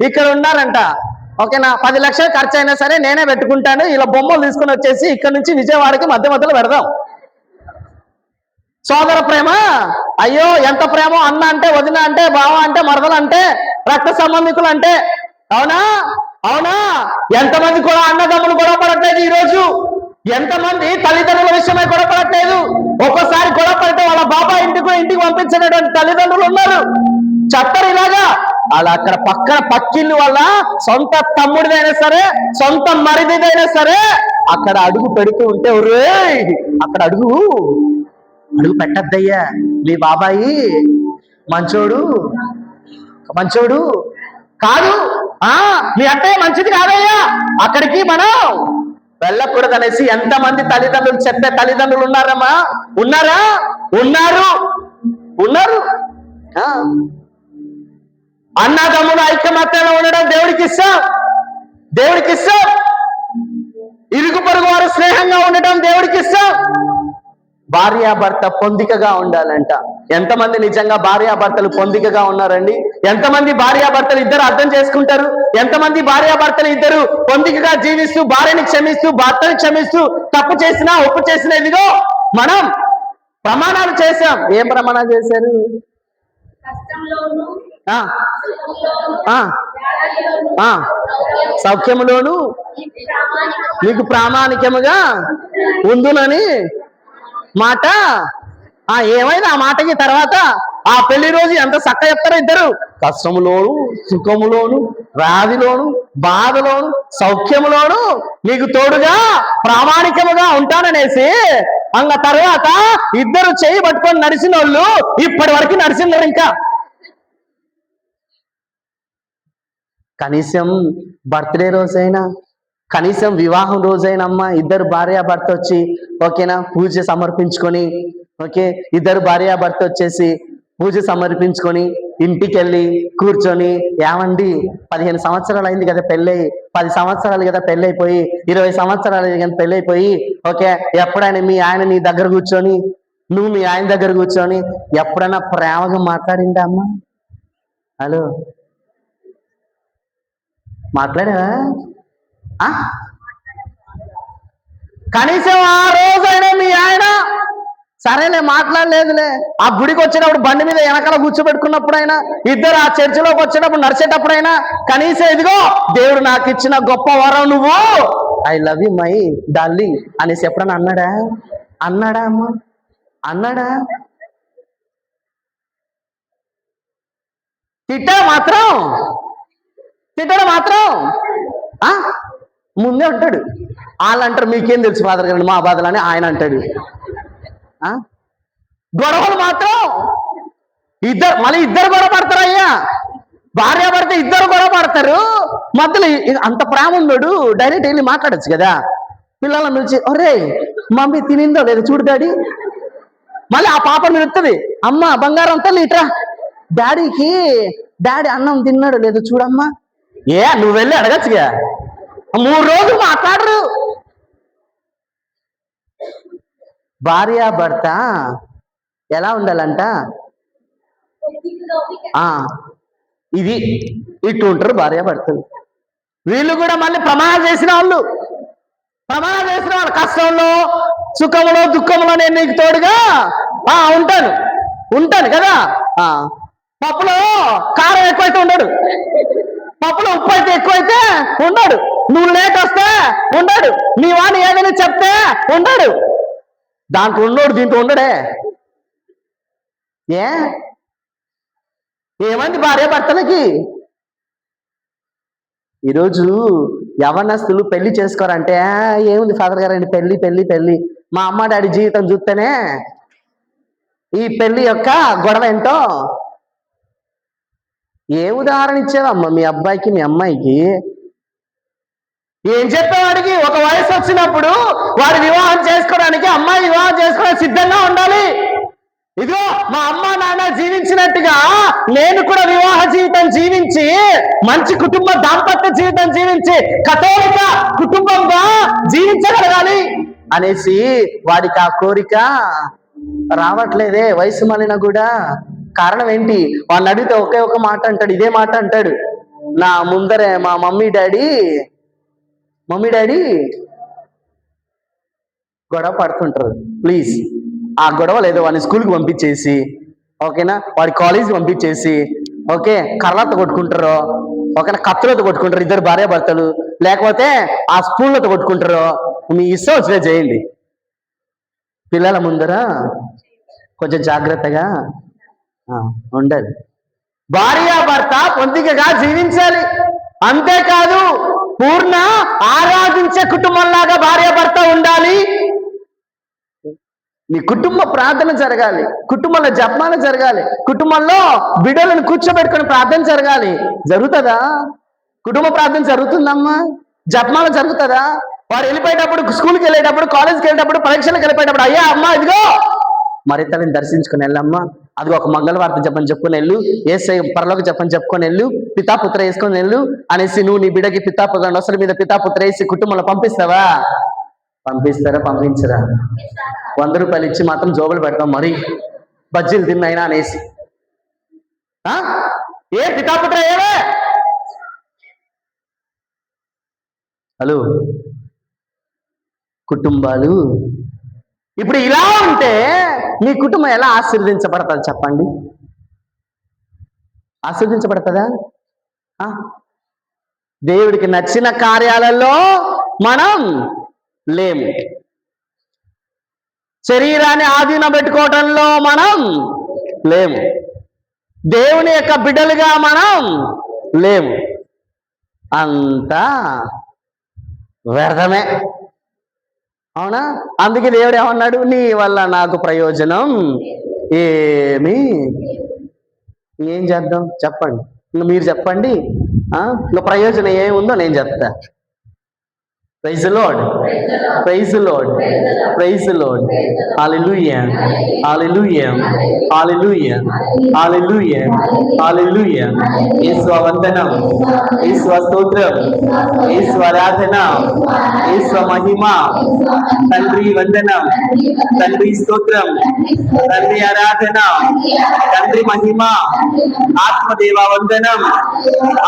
ఇక్కడ ఉన్నారంట. ఓకేనా? 10 లక్షలు ఖర్చు అయినా సరే నేనే పెట్టుకుంటాను, ఇలా బొమ్మలు తీసుకుని వచ్చేసి ఇక్కడ నుంచి విజయవాడకి మధ్యలో పెడదాం. సోదర ప్రేమ, అయ్యో ఎంత ప్రేమ! అన్న అంటే, వదిన అంటే, బావ అంటే, మరదలు అంటే, రక్త సంబంధికులు అంటే. అవునా? అవునా? ఎంతమంది కూడా అన్నదమ్ములు గొడవ పడట్లేదు ఈరోజు? ఎంతమంది తల్లిదండ్రుల విషయమై గొడవ పడట్లేదు? ఒక్కోసారి గొడవ పడితే వాళ్ళ బాబాయ్ ఇంటికి పంపించినటువంటి తల్లిదండ్రులు ఉన్నారు. చెప్పరు ఇలాగా. అలా అక్కడ పక్కిల్లు వల్ల సొంత తమ్ముడిదైనా సరే, సొంత మరిదిదైనా సరే అక్కడ అడుగు పెడుతూ ఉంటే, ఒరే అక్కడ అడుగు పెట్టద్దయ్యా, మీ బాబాయి మంచోడు కాదు, మీ అత్తయ్య మంచిది కాదయ్యా, అక్కడికి మనం వెళ్ళకూడదనేసి ఎంతమంది తల్లిదండ్రులు చెప్పే తల్లిదండ్రులు ఉన్నారమ్మా? ఉన్నారా? ఉన్నారు. అన్నదమ్ములు ఐకమత్యంలో ఉండడం దేవుడికి ఇష్టం. ఇరుగు పొరుగు వారు స్నేహంగా ఉండటం దేవుడికి ఇష్టం. భార్యాభర్త పొందికగా ఉండాలంట. ఎంతమంది నిజంగా భార్యాభర్తలు పొందికగా ఉన్నారండి? ఎంతమంది భార్యాభర్తలు ఇద్దరు అర్థం చేసుకుంటారు? ఎంతమంది భార్యాభర్తలు ఇద్దరు పొందికగా జీవిస్తూ, భార్యని క్షమిస్తూ, భర్తని క్షమిస్తూ, తప్పు చేసినా ఒప్పు చేసినా ఇదిగో మనం ప్రమాణాలు చేశాం. ఏం ప్రమాణాలు చేశారు? సౌఖ్యములోను మీకు ప్రామాణికముగా ఉందునని మాట. ఏమైనా ఆ మాటకి తర్వాత ఆ పెళ్లి రోజు ఎంత చక్క చెప్తారో ఇద్దరు. కష్టములోను, సుఖములోను, వ్యాధిలోను, బాధలోను, సౌఖ్యములోను నీకు తోడుగా ప్రామాణికముగా ఉంటాననేసి అంగ తర్వాత ఇద్దరు చేయి పట్టుకొని నడిచిన వాళ్ళు ఇప్పటి వరకు నడిచినారు. ఇంకా కనీసం బర్త్డే రోజైనా, కనీసం వివాహం రోజైనమ్మా ఇద్దరు భార్యాభర్త వచ్చి ఓకేనా పూజ సమర్పించుకొని, ఓకే ఇద్దరు భార్యాభర్త వచ్చేసి పూజ సమర్పించుకొని ఇంటికి వెళ్ళి కూర్చొని, ఏమండి 15 సంవత్సరాలు అయింది కదా పెళ్ళై, 10 సంవత్సరాలు కదా పెళ్ళైపోయి, 20 సంవత్సరాలు కదా పెళ్ళైపోయి, ఓకే ఎప్పుడైనా మీ ఆయన నీ దగ్గర కూర్చొని, నువ్వు మీ ఆయన దగ్గర కూర్చొని ఎప్పుడైనా ప్రేమగా మాట్లాడిందా అమ్మా? హలో, మాట్లాడావా? కనీసం ఆ రోజైనా మీ ఆయన సరేలే మాట్లాడలేదులే, ఆ గుడికి వచ్చినప్పుడు బండి మీద వెనకాల కూర్చోబెట్టుకున్నప్పుడైనా, ఇద్దరు ఆ చర్చిలోకి వచ్చేటప్పుడు నడిచేటప్పుడైనా కనీసం ఇదిగో దేవుడు నాకు ఇచ్చిన గొప్ప వరం నువ్వు, I love you my darling అనేసి ఎప్పుడన్నా అన్నాడా అమ్మా? అన్నాడా? తిట్టడం మాత్రం ముందే అంటాడు. వాళ్ళు అంటారు మీకేం తెలుసు ఫాదర్ గారు మా బాధలు అని ఆయన అంటాడు. గొడవలు మాత్రం మళ్ళీ ఇద్దరు గొడవ పడతారు. అయ్యా భార్యాభర్త ఇద్దరు గొడవ పడతారు. మధ్యలో అంత ప్రేమ ఉన్నాడు డైరెక్ట్ వెళ్ళి మాట్లాడచ్చు కదా. పిల్లలను పిలిచి ఒరే మమ్మీ తినిందో లేదు చూడు డాడీ. మళ్ళీ ఆ పాప నిలుస్తుంది, అమ్మ బంగారం తల్లి ఇట్రా, డాడీ అన్నం తిన్నాడు లేదు చూడమ్మా. నువ్వు వెళ్ళి అడగచ్చుగా. 3 రోజులు మాట్లాడరు. భార్యాభర్త ఎలా ఉండాలంట? ఇది ఇటు ఉంటారు భార్యాభర్తలు. వీళ్ళు కూడా మళ్ళీ ప్రమాణం చేసిన వాళ్ళు కష్టంలో, సుఖంలో, దుఃఖంలో నేను నీకు తోడుగా ఉంటాను కదా. పప్పులో కారం ఎక్కువైతే ఉండడు, పప్పులో ఉప్పు అయితే ఎక్కువైతే ఉండడు, నువ్వు లేట్ వస్తే ఉండడు, నీ వాడిని ఏదైనా చెప్తే ఉండడు, దాంట్లో ఉండడు దీంట్లో ఉండడే. ఏమంది భార్యాభర్తలకి? ఈరోజు యవనస్తులు పెళ్లి చేసుకోరంటే ఏముంది ఫాదర్ గారండి పెళ్లి మా అమ్మ డాడీ జీవితం చూస్తేనే ఈ పెళ్లి యొక్క గొడవ ఏంటో. ఏ ఉదాహరణ ఇచ్చావమ్మా మీ అబ్బాయికి మీ అమ్మాయికి? ఏం చెప్పేవాడికి? ఒక వయసు వచ్చినప్పుడు వాడి వివాహం ఇదిగో మా అమ్మ నాన్న జీవించినట్టుగా నేను కూడా వివాహ జీవితం జీవించి, మంచి కుటుంబ దాంపత్య జీవితం జీవించి, కథోలిక కుటుంబంగా జీవించగలగాలి అనేసి వాడికి ఆ కోరిక రావట్లేదే, వయసు మళ్ళిన కూడా. కారణం ఏంటి? వాడిని అడిగితే ఒకే ఒక మాట అంటాడు, ఇదే మాట అంటాడు, నా ముందరే మా మమ్మీ డాడీ గొడవ పడుతుంటారు. ప్లీజ్ ఆ గొడవ లేదో వాడిని స్కూల్కి పంపించేసి, ఓకేనా, వాడి కాలేజీకి పంపించేసి, ఓకే, కర్రలతో కొట్టుకుంటారు, ఓకేనా, కత్తులతో కొట్టుకుంటారు ఇద్దరు భార్య భర్తలు, లేకపోతే ఆ స్పూన్లతో కొట్టుకుంటారు. మీ ఇష్టం వచ్చినా చేయండి. పిల్లల ముందర కొంచెం జాగ్రత్తగా ఉండాలి. భార్యాభర్త పొందికగా జీవించాలి. అంతేకాదు పూర్ణ ఆరాధించే కుటుంబంలాగా భార్యాభర్త ఉండాలి. మీ కుటుంబ ప్రార్థన జరగాలి, కుటుంబంలో జపమాల జరగాలి, కుటుంబంలో బిడ్డలను కూర్చోబెట్టుకుని ప్రార్థన జరగాలి. జరుగుతుందా? కుటుంబ ప్రార్థన జరుగుతుందమ్మా? జపమాల జరుగుతుందా? వారు వెళ్ళిపోయేటప్పుడు, స్కూల్కి వెళ్ళేటప్పుడు, కాలేజ్కి వెళ్ళేటప్పుడు, పరీక్షలకు వెళ్ళిపోయేటప్పుడు, అయ్యా అమ్మ ఇదిగో మరి తల్లిని దర్శించుకుని వెళ్ళమ్మా, అది ఒక మంగళవార్త చెప్పని చెప్పుకొని వెళ్ళు, ఏసై పరలోకి చెప్పని చెప్పుకొని వెళ్ళు, పితాపుత్ర వేసుకొని వెళ్ళు అనేసి నువ్వు నీ బిడ్డకి పితాపుత్ర నొసల మీద పితాపుత్ర వేసి కుటుంబంలో పంపిస్తావా? పంపిస్తారా? పంపించరా? 100 రూపాయలు ఇచ్చి మాత్రం జోబులు పెడతాం, మరి బజ్జీలు తిన్నైనా అనేసి. ఏ పితాపుత్ర ఏవే? హలో, కుటుంబాలు ఇప్పుడు ఇలా ఉంటే మీ కుటుంబం ఎలా ఆశీర్వదించబడుతుంది చెప్పండి? ఆశీర్వదించబడుతుందా? దేవుడికి నచ్చిన కార్యాలలో మనం లేము, శరీరాన్ని ఆధీనం పెట్టుకోవటంలో మనం లేము, దేవుని యొక్క బిడ్డలుగా మనం లేము, అంతా వ్యర్థమే. అవునా? అందుకే దేవుడు ఏమన్నాడు? నీ వల్ల నాకు ప్రయోజనం ఏం చేద్దాం చెప్పండి, మీరు చెప్పండి. ఇంకా ప్రయోజనం ఏముందో నేను చెప్తా. Praise the lord, praise the lord, praise the lord. Hallelujah, hallelujah, hallelujah, hallelujah, hallelujah. యేసు వందనం, యేసు స్తోత్రం, యేసు ఆరాధన, యేసు మహిమ. తండ్రి వందనం, తండ్రి స్తోత్రం, తండ్రి ఆరాధన, తండ్రి మహిమ. ఆత్మదేవ వందనం,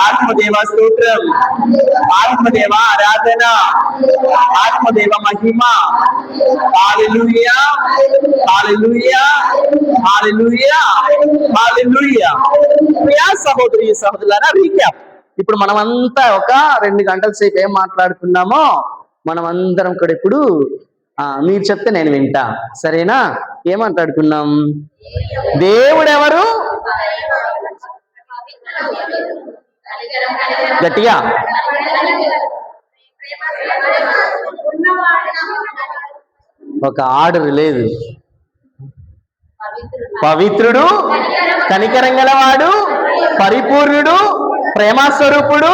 ఆత్మదేవ స్తోత్రం, ఆత్మదేవ ఆరాధన, ఆత్మదేవ మహిమ. హల్లెలూయా, హల్లెలూయా, హల్లెలూయా, హల్లెలూయా. ప్రియా సహోదరి సహోదరులారా, రీక్యాప్. ఇప్పుడు మనమంతా ఒక 2 గంటల సేపు ఏం మాట్లాడుకున్నామో మనం అందరం కూడా ఇప్పుడు మీరు చెప్తే నేను వింటా, సరేనా? ఏమాట్లాడుకున్నాం? దేవుడెవరు? గట్టిగా. ఒక ఆర్డర్ లేదు. పవిత్రుడు, కనికరం గలవాడు, పరిపూర్ణుడు, ప్రేమస్వరూపుడు,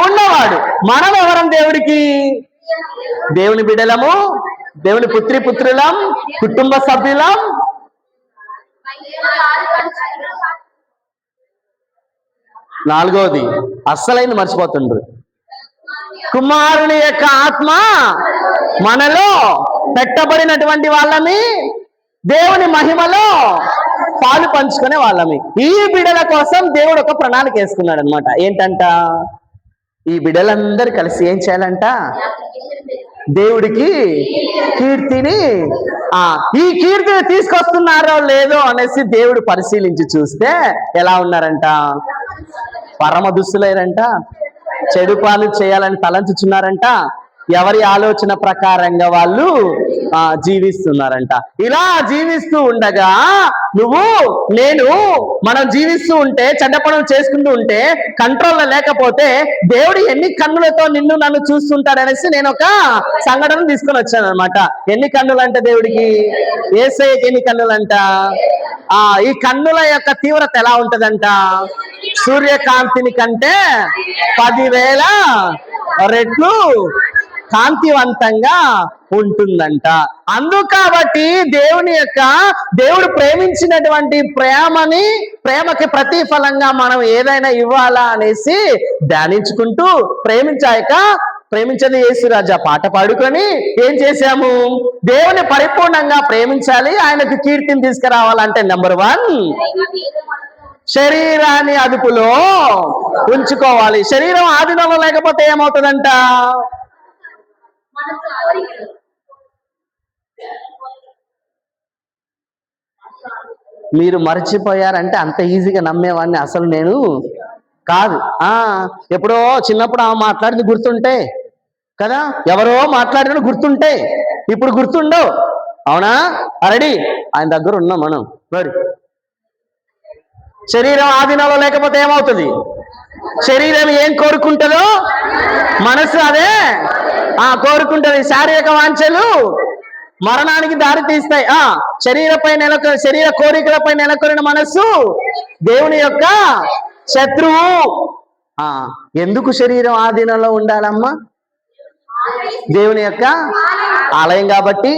ఉన్నవాడు. మనం ఎవరం దేవుడికి? దేవుని బిడ్డలము, దేవుని పుత్రులం, కుటుంబ సభ్యులం. నాలుగోది అస్సలైంది మర్చిపోతుండ్రు, కుమారుని యొక్క ఆత్మ మనలో పెట్టబడినటువంటి వాళ్ళని, దేవుని మహిమలో పాలు పంచుకునే వాళ్ళమి. ఈ బిడ్డల కోసం దేవుడు ఒక ప్రణాళిక వేసుకున్నాడు అనమాట. ఏంటంట? ఈ బిడ్డలందరూ కలిసి ఏం చేయాలంట? దేవుడికి కీర్తిని, ఈ కీర్తిని తీసుకొస్తున్నారో లేదో అనేసి దేవుడు పరిశీలించి చూస్తే ఎలా ఉన్నారంట? పరమ దుస్తులైరంట, చెడు పనులు చేయాలని తలంచుచున్నారంట, ఎవరి ఆలోచన ప్రకారంగా వాళ్ళు జీవిస్తున్నారంట. ఇలా జీవిస్తూ ఉండగా మనం జీవిస్తూ ఉంటే, చెడ్డ పనులు చేసుకుంటూ ఉంటే, కంట్రోల్లో లేకపోతే దేవుడు ఎన్ని కన్నులతో నన్ను చూస్తుంటాడనేసి నేను ఒక సంఘటన తీసుకొని వచ్చాను అనమాట. ఎన్ని కన్నులు అంటే దేవుడికి? యేసయ్యకి ఎన్ని కన్నులంట? ఈ కన్నుల యొక్క తీవ్రత ఎలా ఉంటదంట? సూర్యకాంతిని కంటే 10,000 రెట్లు కాంతివంతంగా ఉంటుందంట. అందుకు కాబట్టి దేవుడు ప్రేమించినటువంటి ప్రేమకి ప్రతిఫలంగా మనం ఏదైనా ఇవ్వాలా అనేసి ధ్యానించుకుంటూ ప్రేమించని యేసురాజా పాట పాడుకొని ఏం చేశాము? దేవుని పరిపూర్ణంగా ప్రేమించాలి, ఆయనకు కీర్తిని తీసుకురావాలంటే నెంబర్ 1 శరీరాన్ని అదుపులో ఉంచుకోవాలి. శరీరం ఆధీనంలో లేకపోతే ఏమవుతుందంట? మీరు మర్చిపోయారంటే అంత ఈజీగా నమ్మేవాడిని అసలు నేను కాదు. ఎప్పుడో చిన్నప్పుడు ఆమె మాట్లాడింది గుర్తుంటే కదా, ఎవరో మాట్లాడిన గుర్తుంటే ఇప్పుడు గుర్తుండవు. అవునా? రెడీ, ఆయన దగ్గర ఉన్నాం మనం. మరి శరీరం ఆధీనంలో లేకపోతే ఏమవుతుంది? శరీరం ఏం కోరుకుంటుందో మనసు అదే కోరుకుంటుంది. శారీరక వాంఛలు మరణానికి దారి తీస్తాయి. శరీర కోరికలపై నెలకొరిన మనస్సు దేవుని యొక్క శత్రువు. ఎందుకు శరీరం ఆధీనంలో ఉండాలమ్మా? దేవుని యొక్క ఆలయం కాబట్టి.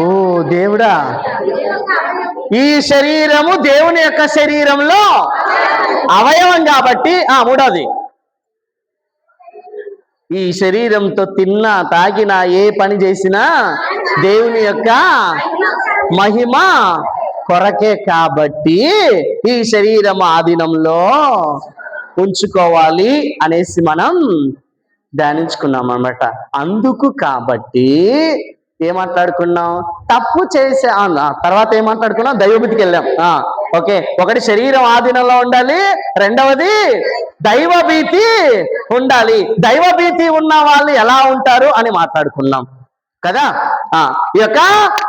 ఓ దేవుడా, ఈ శరీరము దేవుని యొక్క శరీరంలో అవయవం కాబట్టి. మూడవది, ఈ శరీరంతో తిన్నా తాగినా ఏ పని చేసినా దేవుని యొక్క మహిమ కొరకే కాబట్టి ఈ శరీరం ఆధీనంలో ఉంచుకోవాలి అనేసి మనం ధ్యానించుకున్నాం అన్నమాట. అందుకు కాబట్టి ఏం మాట్లాడుకున్నాం? తప్పు చేసే తర్వాత ఏం మాట్లాడుకున్నాం? దైవభీతికి వెళ్ళాం. ఓకే, ఒకటి శరీరం ఆధీనంలో ఉండాలి, రెండవది దైవభీతి ఉండాలి. దైవభీతి ఉన్న వాళ్ళు ఎలా ఉంటారు అని మాట్లాడుకున్నాం కదా. ఈ యొక్క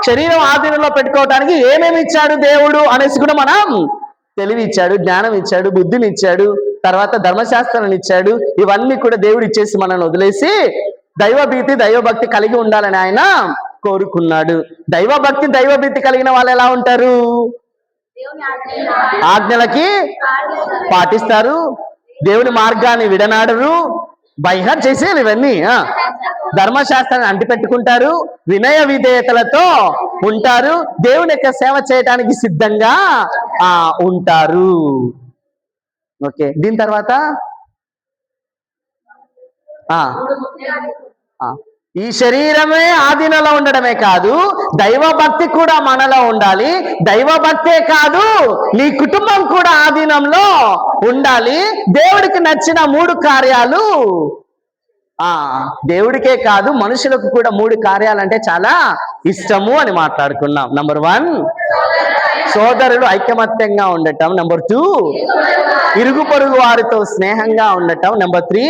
శరీరం ఆధీనంలో పెట్టుకోవటానికి ఏమేమి ఇచ్చాడు దేవుడు అనేసి కూడా మనం తెలివి ఇచ్చాడు, జ్ఞానం ఇచ్చాడు, బుద్ధిని ఇచ్చాడు, తర్వాత ధర్మశాస్త్రాన్ని ఇచ్చాడు. ఇవన్నీ కూడా దేవుడు ఇచ్చేసి మనల్ని వదిలేసి దైవభీతి దైవభక్తి కలిగి ఉండాలని ఆయన కోరుకున్నాడు. దైవభీతి కలిగిన వాళ్ళు ఎలా ఉంటారు? ఆజ్ఞలకి పాటిస్తారు, దేవుని మార్గాన్ని విడనాడరు, బైహార్ చేసేయాలి ఇవన్నీ. ధర్మశాస్త్రాన్ని అంటిపెట్టుకుంటారు, వినయ విధేయతలతో ఉంటారు, దేవుని యొక్క సేవ చేయడానికి సిద్ధంగా ఉంటారు. ఓకే, దీని తర్వాత ఈ శరీరమే ఆధీనంలో ఉండడమే కాదు, దైవభక్తి కూడా మనలో ఉండాలి. దైవభక్తే కాదు, నీ కుటుంబం కూడా ఆధీనంలో ఉండాలి. దేవుడికి నచ్చిన 3 కార్యాలు, దేవుడికే కాదు మనుషులకు కూడా 3 కార్యాలంటే చాలా ఇష్టము అని మాట్లాడుకున్నాం. నంబర్ 1 సోదరులు ఐకమత్యంగా ఉండటం. నంబర్ 2 ఇరుగు పొరుగు వారితో స్నేహంగా ఉండటం. నంబర్ 3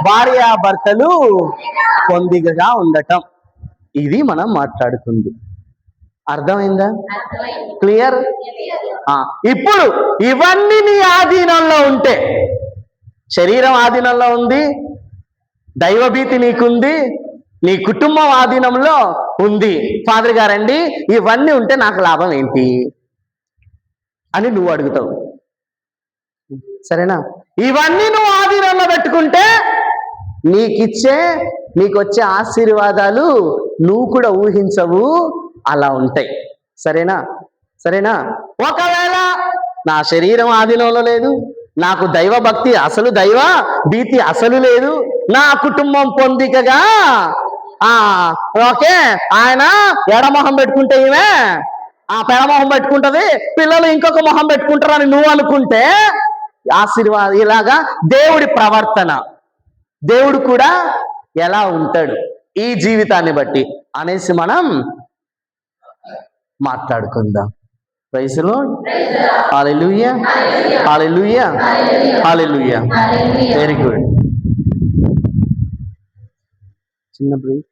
భార్యాభర్తలు పొందికగా ఉండటం. ఇది మనం మాట్లాడుకుంది. అర్థమైందా? క్లియర్? ఇప్పుడు ఇవన్నీ నీ ఆధీనంలో ఉంటే, శరీరం ఆధీనంలో ఉంది, దైవభీతి నీకుంది, నీ కుటుంబం ఆధీనంలో ఉంది. ఫాదర్ గారండి ఇవన్నీ ఉంటే నాకు లాభం ఏంటి అని నువ్వు అడుగుతావు. సరేనా? ఇవన్నీ నువ్వు ఆధీనంలో పెట్టుకుంటే నీకు వచ్చే ఆశీర్వాదాలు నువ్వు కూడా ఊహించవు, అలా ఉంటాయి. సరేనా? ఒకవేళ నా శరీరం ఆధీనంలో లేదు, నాకు దైవభక్తి అసలు దైవ భీతి అసలు లేదు, నా కుటుంబం పొందికగా ఓకే ఆయన ఎడమొహం పెట్టుకుంటే ఈమె పెడమొహం పెట్టుకుంటది, పిల్లలు ఇంకొక మొహం పెట్టుకుంటారని నువ్వు అనుకుంటే ఆశీర్వాదం. ఇలాగా దేవుడి ప్రవర్తన, దేవుడు కూడా ఎలా ఉంటాడు ఈ జీవితాన్ని బట్టి అనేసి మనం మాట్లాడుకుందాం. Praise the lord. Hallelujah, hallelujah, hallelujah. Very good. చిన్న బ్రేక్.